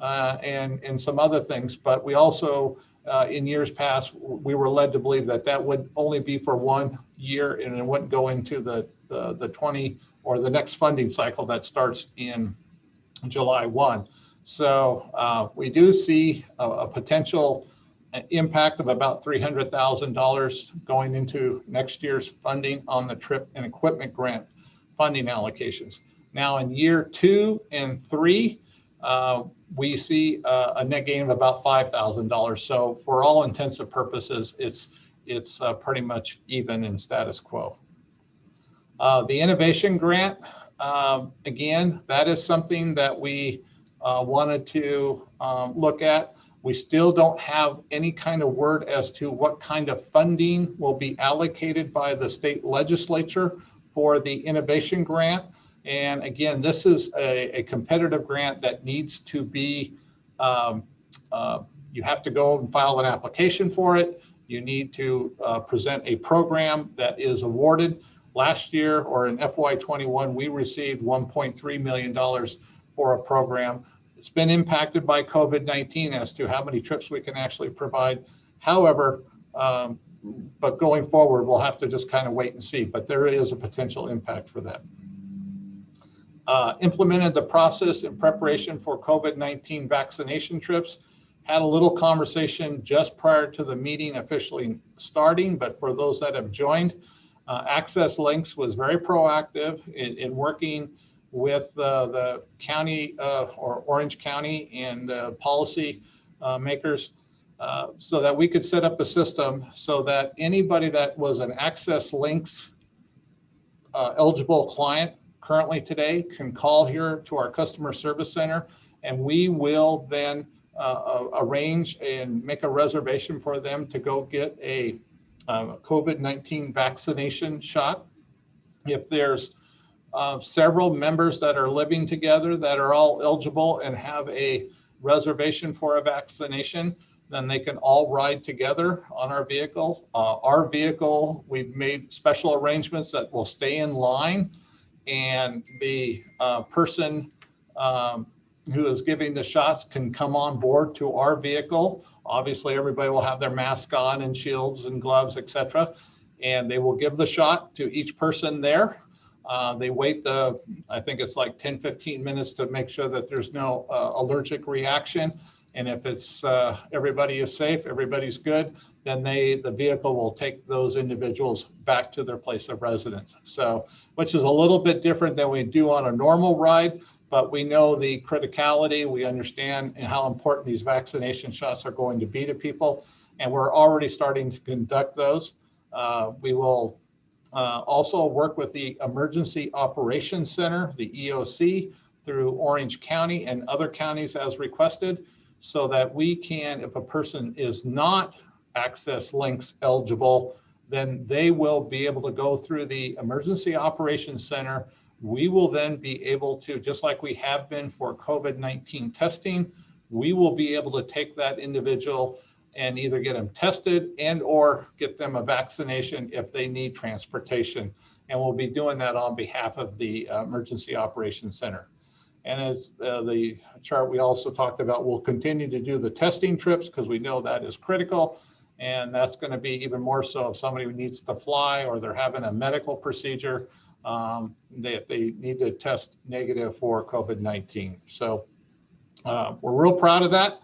and some other things. But we also, in years past, we were led to believe that that would only be for 1 year, and it wouldn't go into the 20 or the next funding cycle that starts in July 1. So we do see a potential impact of about $300,000 going into next year's funding on the trip and equipment grant funding allocations. Now in year 2 and 3, we see a net gain of about $5,000. So for all intents and purposes, it's pretty much even in status quo. The innovation grant, again, that is something that we wanted to look at. We still don't have any kind of word as to what kind of funding will be allocated by the state legislature for the innovation grant. And again, this is a competitive grant that needs to be, you have to go and file an application for it. You need to present a program that is awarded. Last year, or in FY21, we received $1.3 million for a program. It's been impacted by COVID-19 as to how many trips we can actually provide. However, but going forward, we'll have to just kind of wait and see, but there is a potential impact for that. Implemented the process in preparation for COVID-19 vaccination trips. Had a little conversation just prior to the meeting officially starting, but for those that have joined, Access Links was very proactive in working with the county or Orange County and policy makers so that we could set up a system so that anybody that was an Access Links eligible client currently today can call here to our customer service center, and we will then arrange and make a reservation for them to go get a COVID-19 vaccination shot. If there's several members that are living together that are all eligible and have a reservation for a vaccination, then they can all ride together on our vehicle. Our vehicle, we've made special arrangements that will stay in line, and the person who is giving the shots can come on board to our vehicle. Obviously, everybody will have their mask on and shields and gloves, etc. And they will give the shot to each person there. They wait I think it's like 10, 15 minutes to make sure that there's no allergic reaction. And if it's everybody is safe, everybody's good, then the vehicle will take those individuals back to their place of residence. So, which is a little bit different than we do on a normal ride, but we know the criticality, we understand how important these vaccination shots are going to be to people, and we're already starting to conduct those. We will also work with the Emergency Operations Center, the EOC, through Orange County and other counties as requested, so that we can, if a person is not access links eligible, then they will be able to go through the Emergency Operations Center. We will then be able to, just like we have been for COVID-19 testing, we will be able to take that individual and either get them tested and or get them a vaccination if they need transportation. And we'll be doing that on behalf of the Emergency Operations Center. And as the chart we also talked about, we'll continue to do the testing trips because we know that is critical. And that's going to be even more so if somebody needs to fly or they're having a medical procedure, they need to test negative for COVID-19. So we're real proud of that.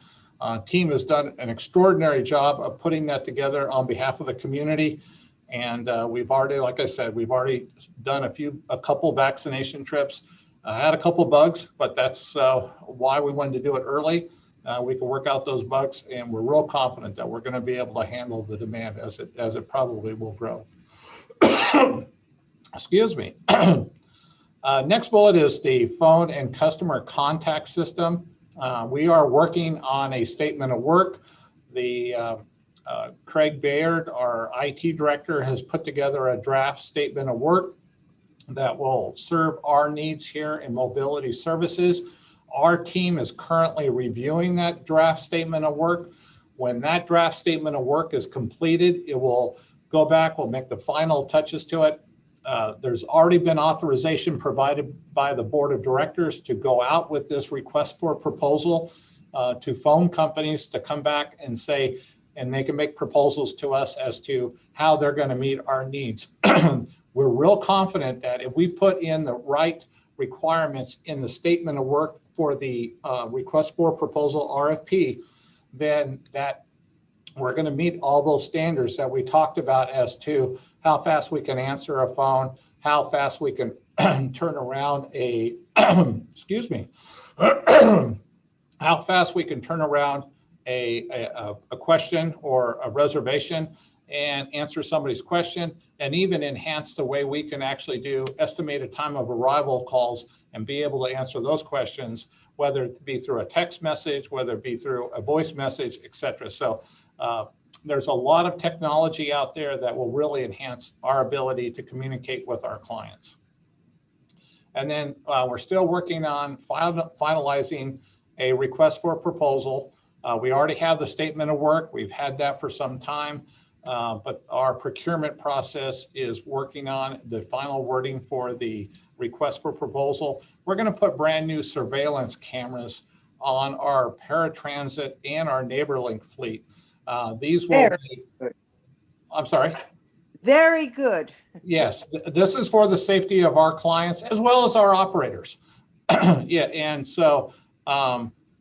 Team has done an extraordinary job of putting that together on behalf of the community. And we've already, like I said, we've already done a couple vaccination trips. Had a couple bugs, but that's why we wanted to do it early. We can work out those bugs, and we're real confident that we're going to be able to handle the demand as it probably will grow. Excuse me. Next bullet is the phone and customer contact system. We are working on a statement of work. Craig Bayard, our IT director, has put together a draft statement of work that will serve our needs here in mobility services. Our team is currently reviewing that draft statement of work. When that draft statement of work is completed, it will go back, we'll make the final touches to it. There's already been authorization provided by the board of directors to go out with this request for proposal to phone companies to come back and say, and they can make proposals to us as to how they're going to meet our needs. We're real confident that if we put in the right requirements in the statement of work for the request for proposal RFP, then that we're going to meet all those standards that we talked about as to how fast we can answer a phone, how fast we can turn around a, excuse me, how fast we can turn around a question or a reservation and answer somebody's question, and even enhance the way we can actually do estimated time of arrival calls and be able to answer those questions, whether it be through a text message, whether it be through a voice message, etc. So there's a lot of technology out there that will really enhance our ability to communicate with our clients. And then we're still working on finalizing a request for a proposal. We already have the statement of work. We've had that for some time, but our procurement process is working on the final wording for the request for proposal. We're going to put brand new surveillance cameras on our paratransit and our NeighborLink fleet. These will be, I'm sorry. Very good. Yes, this is for the safety of our clients as well as our operators. Yeah, and so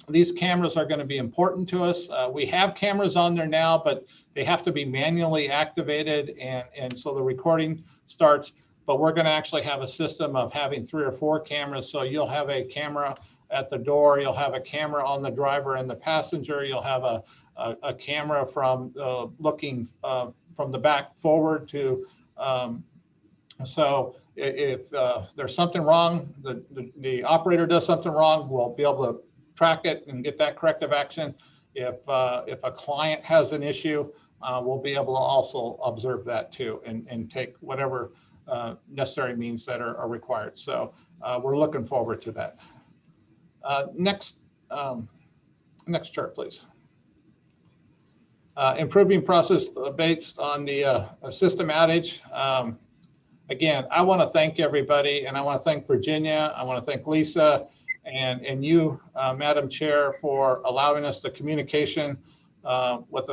these cameras are going to be important to us. We have cameras on there now, but they have to be manually activated, and so the recording starts. But we're going to actually have a system of having 3 or 4 cameras. So you'll have a camera at the door, you'll have a camera on the driver and the passenger, you'll have a camera from looking from the back forward to, so if there's something wrong, the operator does something wrong, we'll be able to track it and get that corrective action. If a client has an issue, we'll be able to also observe that too and take whatever necessary means that are required. So we're looking forward to that. Next chart, please. Improving process based on the system outage. Again, I want to thank everybody, and I want to thank Virginia. I want to thank Lisa and you, Madam Chair, for allowing us the communication with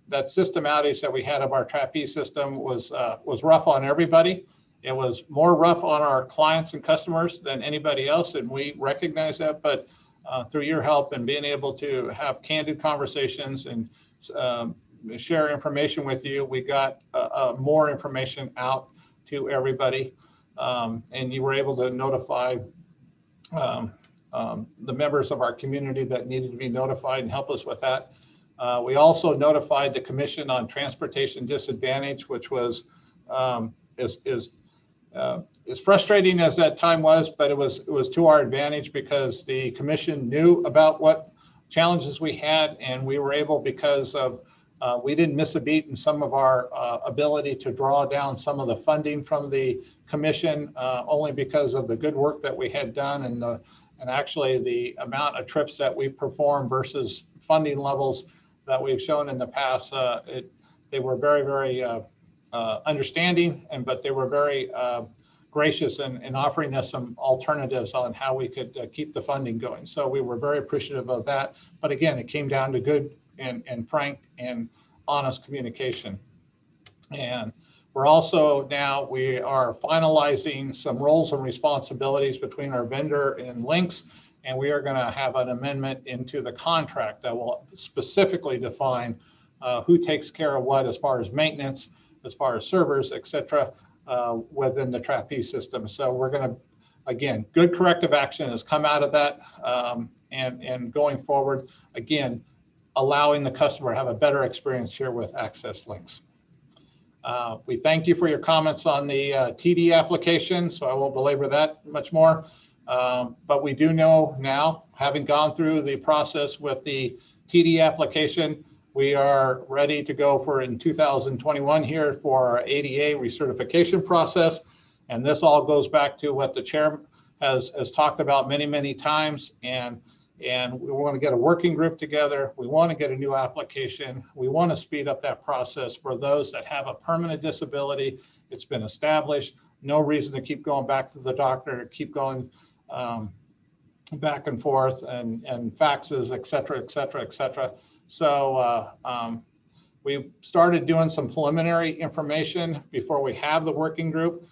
that system outage that we had of our trapeze system was rough on everybody. It was more rough on our clients and customers than anybody else, and we recognize that. But through your help and being able to have candid conversations and share information with you, we got more information out to everybody, and you were able to notify the members of our community that needed to be notified and help us with that. We also notified the Commission on Transportation Disadvantage, which was as frustrating as that time was, but it was to our advantage because the Commission knew about what challenges we had, and we were able, because of we didn't miss a beat in some of our ability to draw down some of the funding from the Commission, only because of the good work that we had done and actually the amount of trips that we performed versus funding levels that we've shown in the past. They were very, very understanding, but they were very gracious in offering us some alternatives on how we could keep the funding going. So we were very appreciative of that. But again, it came down to good and frank and honest communication. And we're also now, we are finalizing some roles and responsibilities between our vendor and Lynx, and we are going to have an amendment into the contract that will specifically define who takes care of what as far as maintenance, as far as servers, et cetera, within the trapeze system. So we're going to, again, good corrective action has come out of that, and going forward, again, allowing the customer to have a better experience here with Access Links. We thank you for your comments on the TD application, so I won't belabor that much more. But we do know now, having gone through the process with the TD application, we are ready to go for in 2021 here for our ADA recertification process. And this all goes back to what the chair has talked about many, many times. And we want to get a working group together. We want to get a new application. We want to speed up that process for those that have a permanent disability. It's been established. No reason to keep going back to the doctor, keep going back and forth and faxes, et cetera, et cetera, et cetera. So we started doing some preliminary information before we have the working group.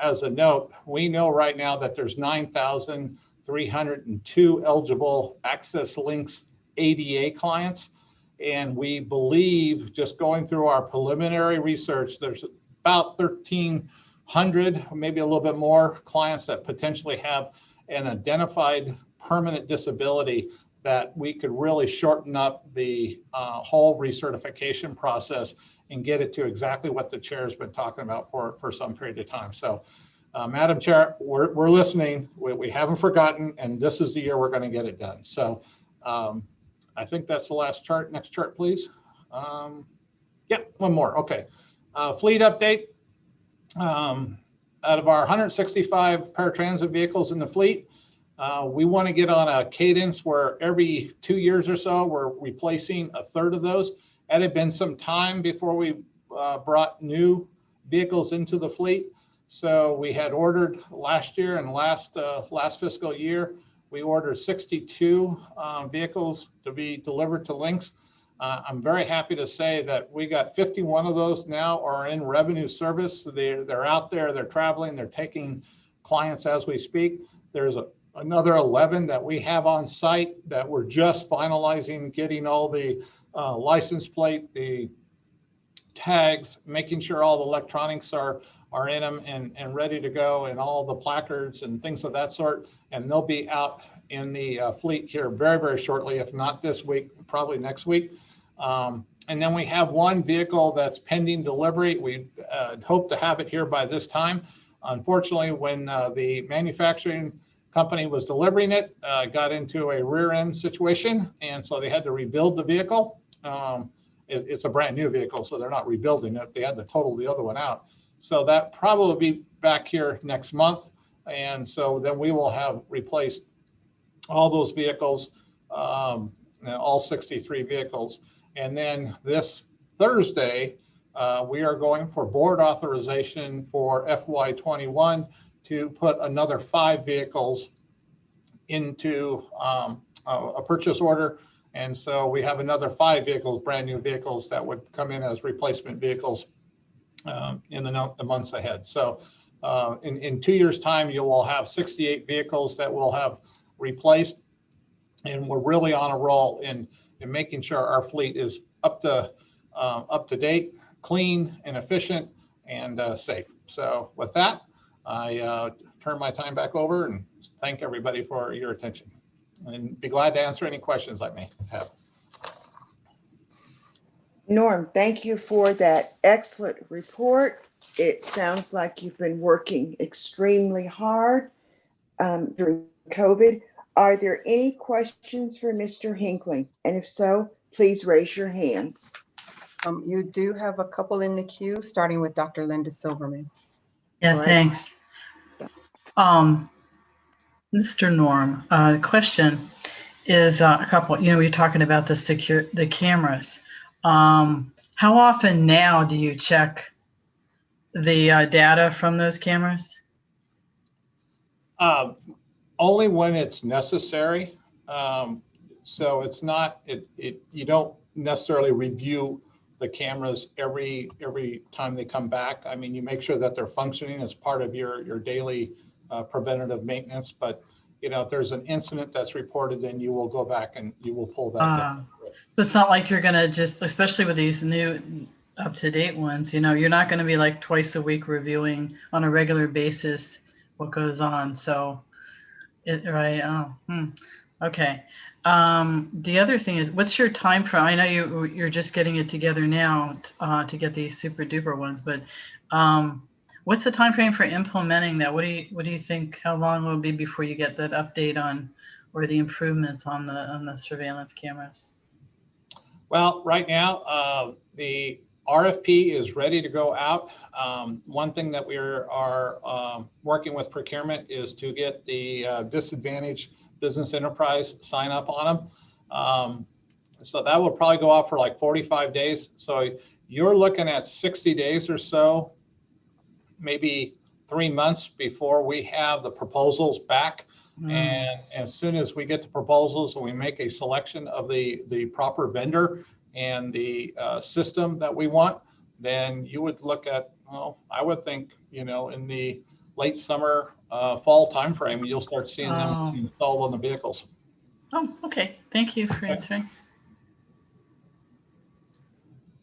As a note, we know right now that there's 9,302 eligible Access Links ADA clients. And we believe, just going through our preliminary research, there's about 1,300, maybe a little bit more clients that potentially have an identified permanent disability that we could really shorten up the whole recertification process and get it to exactly what the chair has been talking about for some period of time. So, Madam Chair, we're listening. We haven't forgotten, and this is the year we're going to get it done. So, I think that's the last chart. Next chart, please. Yeah, one more. Okay. Fleet update. Out of our 165 paratransit vehicles in the fleet, we want to get on a cadence where every 2 years or so, we're replacing a third of those. It had been some time before we brought new vehicles into the fleet. So we had ordered last year and last fiscal year, we ordered 62 vehicles to be delivered to Lynx. I'm very happy to say that we got 51 of those now are in revenue service. They're out there, they're traveling, they're taking clients as we speak. There's another 11 that we have on site that we're just finalizing, getting all the license plate, the tags, making sure all the electronics are in them and ready to go, and all the placards and things of that sort. And they'll be out in the fleet here very, very shortly, if not this week, probably next week. And then we have one vehicle that's pending delivery. We hope to have it here by this time. Unfortunately, when the manufacturing company was delivering it, got into a rear end situation, and so they had to rebuild the vehicle. It's a brand new vehicle, so they're not rebuilding it. They had to total the other one out. So that probably will be back here next month. And so then we will have replaced all those vehicles, all 63 vehicles. And then this Thursday, we are going for board authorization for FY21 to put another 5 vehicles into a purchase order. And so we have another 5 vehicles, brand new vehicles that would come in as replacement vehicles in the months ahead. So in 2 years' time, you will have 68 vehicles that we'll have replaced. And we're really on a roll in making sure our fleet is up to date, clean and efficient and safe. So with that, I turn my time back over and thank everybody for your attention and be glad to answer any questions I may have. Norm, thank you for that excellent report. It sounds like you've been working extremely hard during COVID. Are there any questions for Mr. Hinckley? And if so, please raise your hands. You do have a couple in the queue, starting with Dr. Linda Silverman. Yeah, Right. thanks. Mr. Norm, the question is a couple, you're talking about the cameras. How often now do you check the data from those cameras? Only when it's necessary. So it's not, you don't necessarily review the cameras every time they come back. I mean, you make sure that they're functioning as part of your daily preventative maintenance. But if there's an incident that's reported, then you will go back and you will pull that down. So it's not like you're gonna just, especially with these new up-to-date ones, you're not gonna be like twice a week reviewing on a regular basis what goes on. So right. Okay. The other thing is, what's your time frame? I know you're just getting it together now to get these super duper ones, but what's the time frame for implementing that? What do you think? How long will it be before you get that update on, or the improvements on the surveillance cameras? Well, right now the RFP is ready to go out. One thing that we are working with procurement is to get the disadvantaged business enterprise sign up on them. So that will probably go out for like 45 days. So you're looking at 60 days or so, maybe 3 months before we have the proposals back. And as soon as we get the proposals and we make a selection of the proper vendor and the system that we want, then you would look at, well, I would think, in the late summer, fall timeframe, you'll start seeing them installed on the vehicles. Oh, okay. Thank you for answering.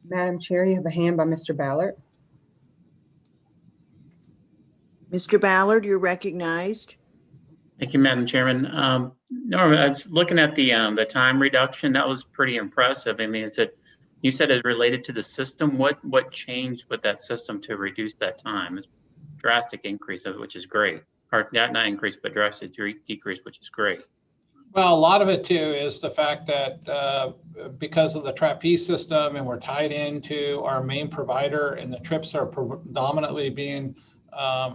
Madam Chair, you have a hand by Mr. Ballard. Mr. Ballard, you're recognized. Thank you, Madam Chairman. Norm, I was looking at the time reduction. That was pretty impressive. I mean, you said it related to the system. What changed with that system to reduce that time? It's a drastic increase, which is great. Or not increase, but drastic decrease, which is great. Well, a lot of it too is the fact that because of the trapeze system and we're tied into our main provider and the trips are predominantly being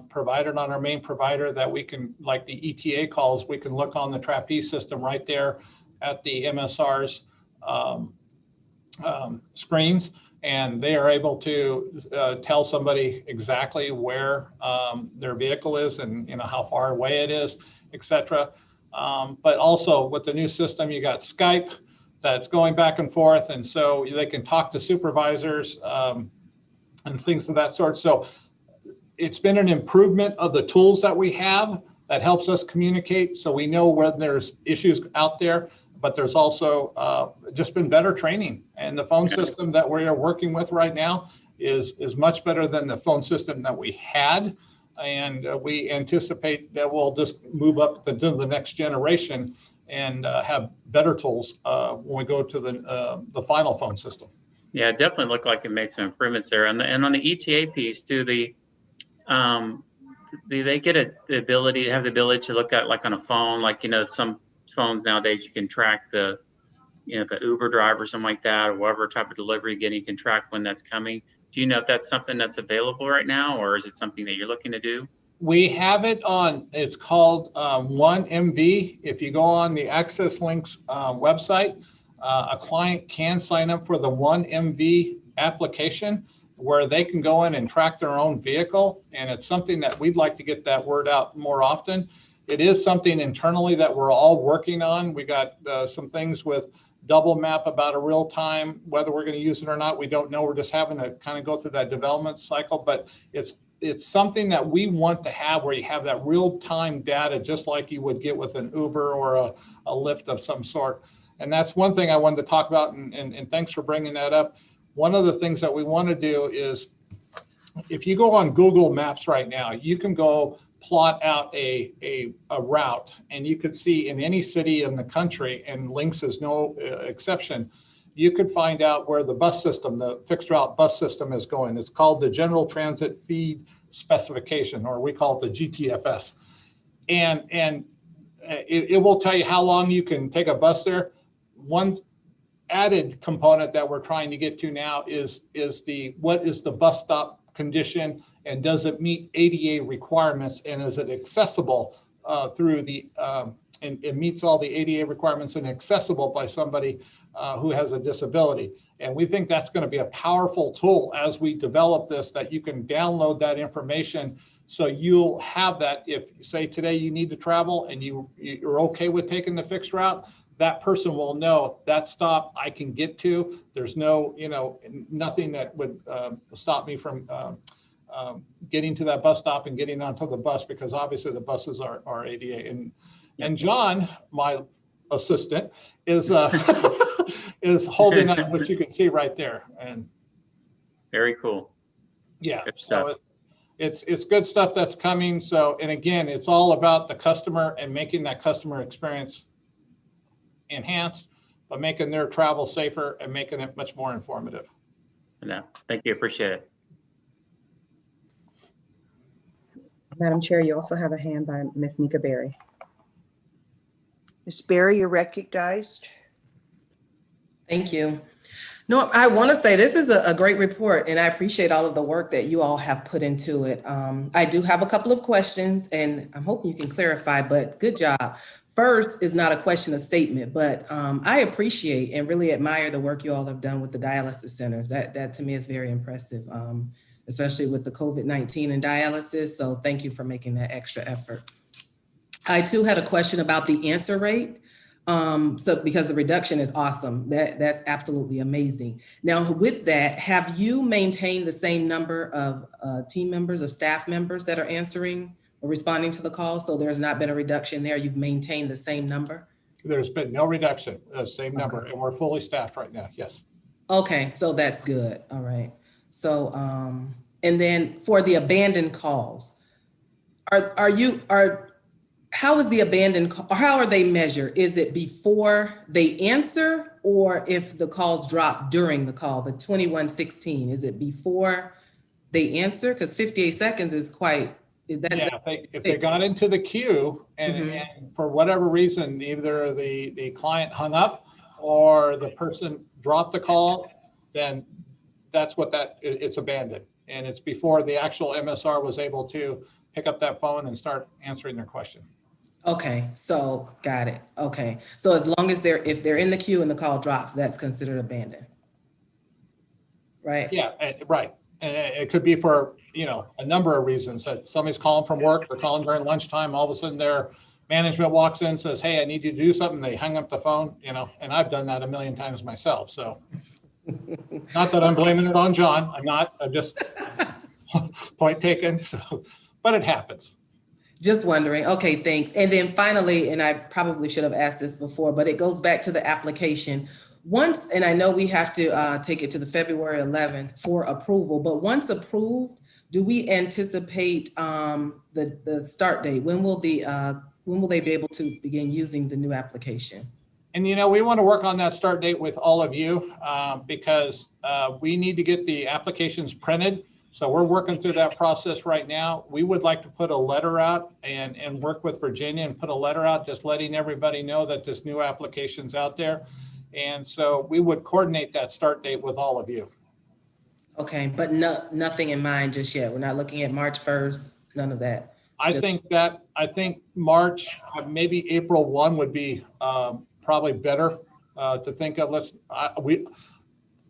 provided on our main provider, that we can, like the ETA calls, we can look on the trapeze system right there at the MSR's screens, and they are able to tell somebody exactly where their vehicle is and how far away it is, etc. But also with the new system, you got Skype that's going back and forth, and so they can talk to supervisors and things of that sort. So it's been an improvement of the tools that we have that helps us communicate, so we know when there's issues out there. But there's also just been better training, and the phone system that we are working with right now is much better than the phone system that we had, and we anticipate that we'll just move up to the next generation and have better tools when we go to the final phone system. Yeah, it definitely looked like it made some improvements there. And on the ETA piece, do they get the ability to look at, like on a phone, like some phones nowadays you can track the if an Uber driver or something like that, or whatever type of delivery again, you can track when that's coming. Do you know if that's something that's available right now, or is it something that you're looking to do? We have it on, it's called 1MV. If you go on the Access Links website, a client can sign up for the 1MV application, where they can go in and track their own vehicle. And it's something that we'd like to get that word out more often. It is something internally that we're all working on. We got some things with double map about a real time, whether we're going to use it or not, we don't know. We're just having to kind of go through that development cycle, but it's something that we want to have where you have that real time data, just like you would get with an Uber or a Lyft of some sort. And that's one thing I wanted to talk about, and thanks for bringing that up. One of the things that we want to do is, if you go on Google Maps right now, you can go plot out a route, and you could see in any city in the country, and Lynx is no exception, you could find out where the bus system, the fixed route bus system is going. It's called the General Transit Feed Specification, or we call it the GTFS. And it will tell you how long you can take a bus there. One added component that we're trying to get to now is what is the bus stop condition, and does it meet ADA requirements, and is it accessible through the and it meets all the ADA requirements and accessible by somebody who has a disability. And we think that's going to be a powerful tool as we develop this, that you can download that information, so you'll have that. If say today you need to travel and you're okay with taking the fixed route, that person will know that stop I can get to. There's no, nothing that would stop me from getting to that bus stop and getting onto the bus, because obviously the buses are ADA. And John, my assistant, is is holding up what you can see right there. And Very cool. yeah, Good stuff. so it's good stuff that's coming. So, and again, it's all about the customer and making that customer experience enhanced, but making their travel safer and making it much more informative. No, thank you. Appreciate it. Madam Chair, you also have a hand by Ms. Nika Berry. Ms. Berry, you're recognized. Thank you. No, I want to say this is a great report, and I appreciate all of the work that you all have put into it. I do have a couple of questions, and I'm hoping you can clarify, but good job. First is not a question, a statement, but I appreciate and really admire the work you all have done with the dialysis centers. That to me is very impressive, especially with the COVID-19 and dialysis. So thank you for making that extra effort. I too had a question about the answer rate. So because the reduction is awesome, that's absolutely amazing. Now with that, have you maintained the same number of team members, of staff members that are answering or responding to the call? So there's not been a reduction there, you've maintained the same number? There's been no reduction, same number, and we're fully staffed right now, yes. Okay, so that's good, all right. So, and then for the abandoned calls, how is the abandoned call, or how are they measured? Is it before they answer, or if the calls drop during the call, the 2116, is it before they answer? Because 58 seconds is quite, if they got into the queue and for whatever reason, either the client hung up or the person dropped the call, then that's what it's abandoned. And it's before the actual MSR was able to pick up that phone and start answering their question. Okay, so got it. Okay, so as long as if they're in the queue and the call drops, that's considered abandoned, right? Yeah, right. And it could be for, a number of reasons, that somebody's calling from work, they're calling during lunchtime, all of a sudden their management walks in, says, hey, I need you to do something. They hang up the phone, and I've done that a million times myself. So not that I'm blaming it on John. I'm just point taken. So, but it happens. Just wondering. Okay, thanks. And then finally, and I probably should have asked this before, but it goes back to the application. Once, and I know we have to take it to the February 11th for approval, but once approved, do we anticipate the start date? When will they be able to begin using the new application? And we want to work on that start date with all of you because we need to get the applications printed. So we're working through that process right now. We would like to put a letter out and work with Virginia and put a letter out just letting everybody know that this new application's out there. And so we would coordinate that start date with all of you. Okay, but nothing in mind just yet. We're not looking at March 1st, none of that. I think March, maybe April 1 would be probably better to think of.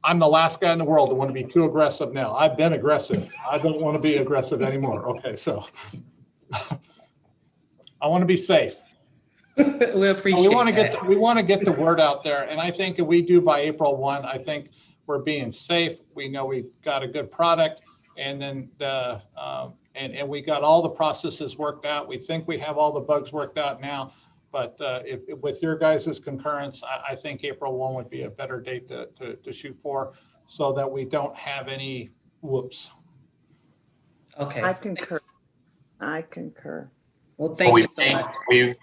I'm the last guy in the world to want to be too aggressive now. I've been aggressive. I don't want to be aggressive anymore. Okay, so I want to be safe. We appreciate We want to that. get the word out there. And I think if we do by April 1, I think we're being safe. We know we've got a good product, and then and we got all the processes worked out. We think we have all the bugs worked out now. But if with your guys' concurrence, I think April 1 would be a better date to shoot for, so that we don't have any whoops. Okay. I concur. I concur. Well, thank you so much.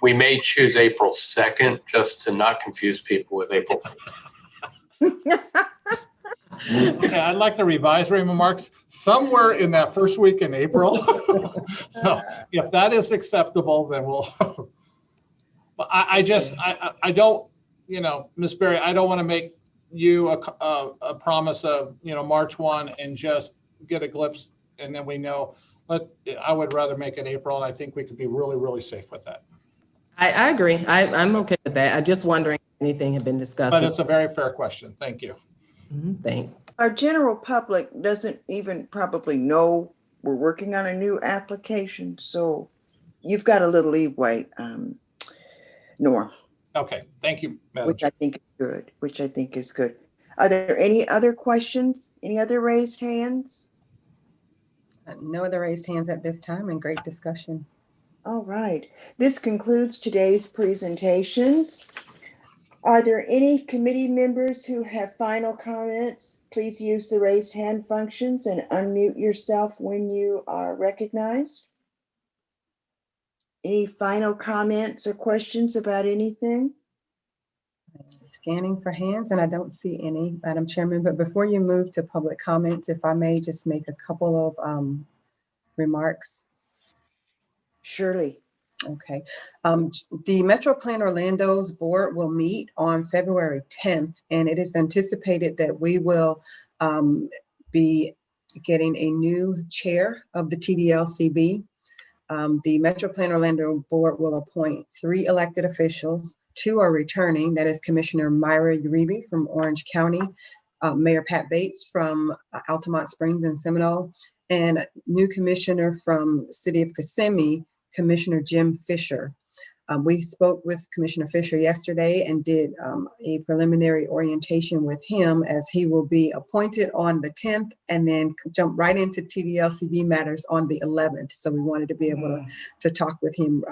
We may choose April 2nd just to not confuse people with April 1st. Okay, I'd like to revise my remarks somewhere in that first week in April. So if that is acceptable, then we'll. But I don't, you know, Ms. Berry, I don't want to make you a promise of, you know, March 1 and just get a glimpse and then we know. But I would rather make it April, and I think we could be really, really safe with that. I agree. I'm okay with that. I just wondering if anything had been discussed. But it's a very fair question. Thank you. Thanks. Our general public doesn't even probably know we're working on a new application, so you've got a little leeway, Norm. Okay, thank you, Madam Which Chair. I think is good. Which I think is good. Are there any other questions? Any other raised hands? No other raised hands at this time, and great discussion. All right. This concludes today's presentations. Are there any committee members who have final comments? Please use the raised hand functions and unmute yourself when you are recognized. Any final comments or questions about anything? Scanning for hands, and I don't see any, Madam Chairman. But before you move to public comments, if I may just make a couple of remarks. Surely. Okay. The MetroPlan Orlando's board will meet on February 10th, and it is anticipated that we will be getting a new chair of the TDLCB. The MetroPlan Orlando board will appoint 3 elected officials. 2 are returning. That is Commissioner Myra Uribe from Orange County, Mayor Pat Bates from Altamont Springs and Seminole, and new commissioner from City of Kissimmee, Commissioner Jim Fisher. We spoke with Commissioner Fisher yesterday and did a preliminary orientation with him, as he will be appointed on the 10th and then jump right into TDLCB matters on the 11th. So we wanted to be able to talk with him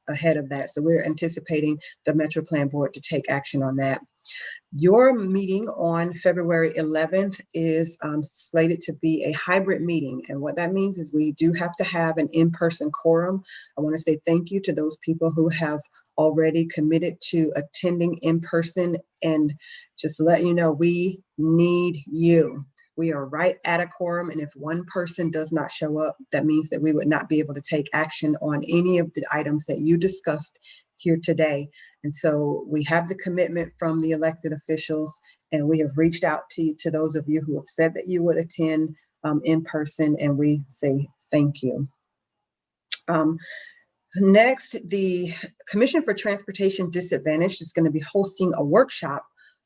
ahead of that. So we're anticipating the MetroPlan board to take action on that. Your meeting on February 11th is slated to be a hybrid meeting. And what that means is we do have to have an in-person quorum. I want to say thank you to those people who have already committed to attending in person, and just let you know, we need you. We are right at a quorum, and if one person does not show up, that means that we would not be able to take action on any of the items that you discussed here today. And so we have the commitment from the elected officials, and we have reached out to those of you who have said that you would attend in person, and we say thank you. Next, the Commission for Transportation Disadvantaged is going to be hosting a workshop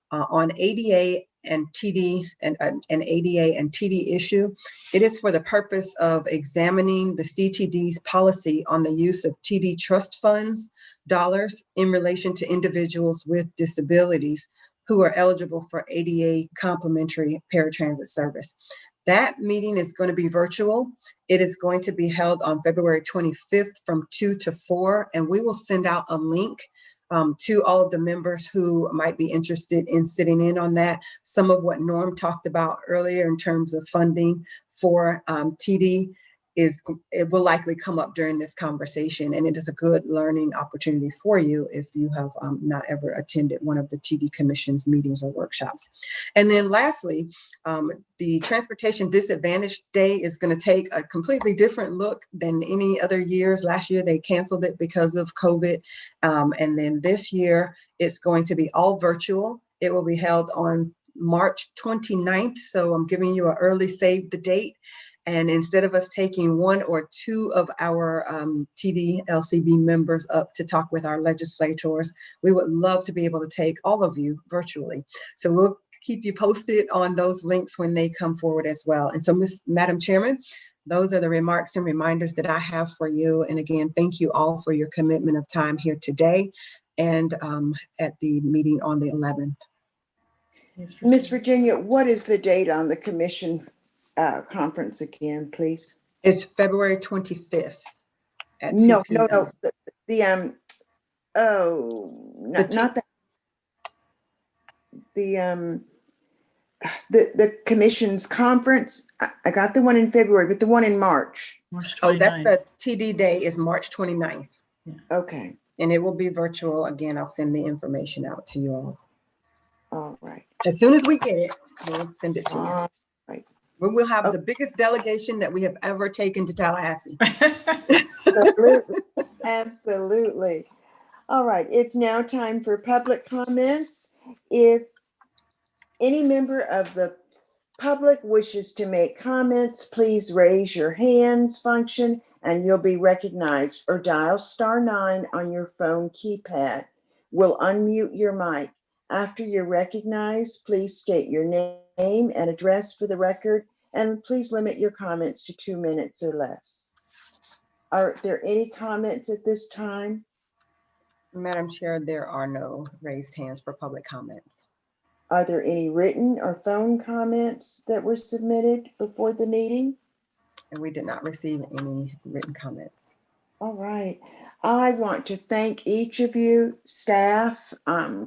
on ADA and TD and ADA and TD issue. It is for the purpose of examining the CTD's policy on the use of TD trust funds dollars in relation to individuals with disabilities who are eligible for ADA complimentary paratransit service. That meeting is going to be virtual. It is going to be held on February 25th from 2 to 4, and we will send out a link to all of the members who might be interested in sitting in on that. Some of what Norm talked about earlier in terms of funding for TD it will likely come up during this conversation, and it is a good learning opportunity for you if you have not ever attended one of the TD Commission's meetings or workshops. And then lastly, the Transportation Disadvantaged Day is going to take a completely different look than any other years. Last year, they canceled it because of COVID. And then this year, it's going to be all virtual. It will be held on March 29th. So I'm giving you an early save the date. And instead of us taking 1 or 2 of our TD-LCB members up to talk with our legislators, we would love to be able to take all of you virtually. So we'll keep you posted on those links when they come forward as well. And so, Madam Chairman, those are the remarks and reminders that I have for you. And again, thank you all for your commitment of time here today and at the meeting on the 11th. Miss Virginia, what is the date on the commission conference again, please? It's February 25th at 2 No, p.m. no, no. Not that. The commission's conference. I got the one in February, but the one in March. March Oh, that's 29th. the TD day is March 29th. Okay, And it will be virtual. Again, I'll send the information out to you all. all right. As soon as we get it, we'll send it to you. Right. We will have Okay. the biggest delegation that we have ever taken to Tallahassee. Absolutely. Absolutely. All right, it's now time for public comments. If any member of the public wishes to make comments, please raise your hands function and you'll be recognized, or dial *9 on your phone keypad. We'll unmute your mic. After you're recognized, please state your name and address for the record, and please limit your comments to 2 minutes or less. Are there any comments at this time? Madam Chair, there are no raised hands for public comments. Are there any written or phone comments that were submitted before the meeting? And we did not receive any written comments. All right. I want to thank each of you, staff,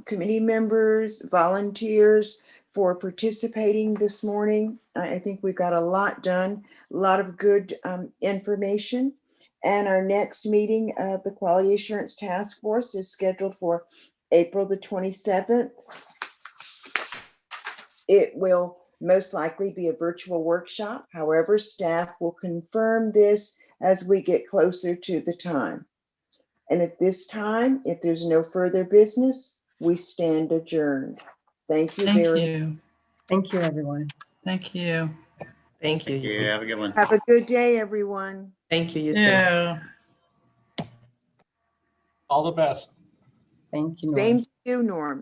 committee members, volunteers, for participating this morning. I think we got a lot done, a lot of good information. And our next meeting of the Quality Assurance Task Force is scheduled for April the 27th. It will most likely be a virtual workshop. However, staff will confirm this as we get closer to the time. And at this time, if there's no further business, we stand adjourned. Thank you Thank very much. you. Thank you, everyone. Thank you. Thank you. Yeah, have a good one. Have a good day, everyone. Thank you, you too. Yeah. All the best. Thank you, Norm. Same to you, Norm.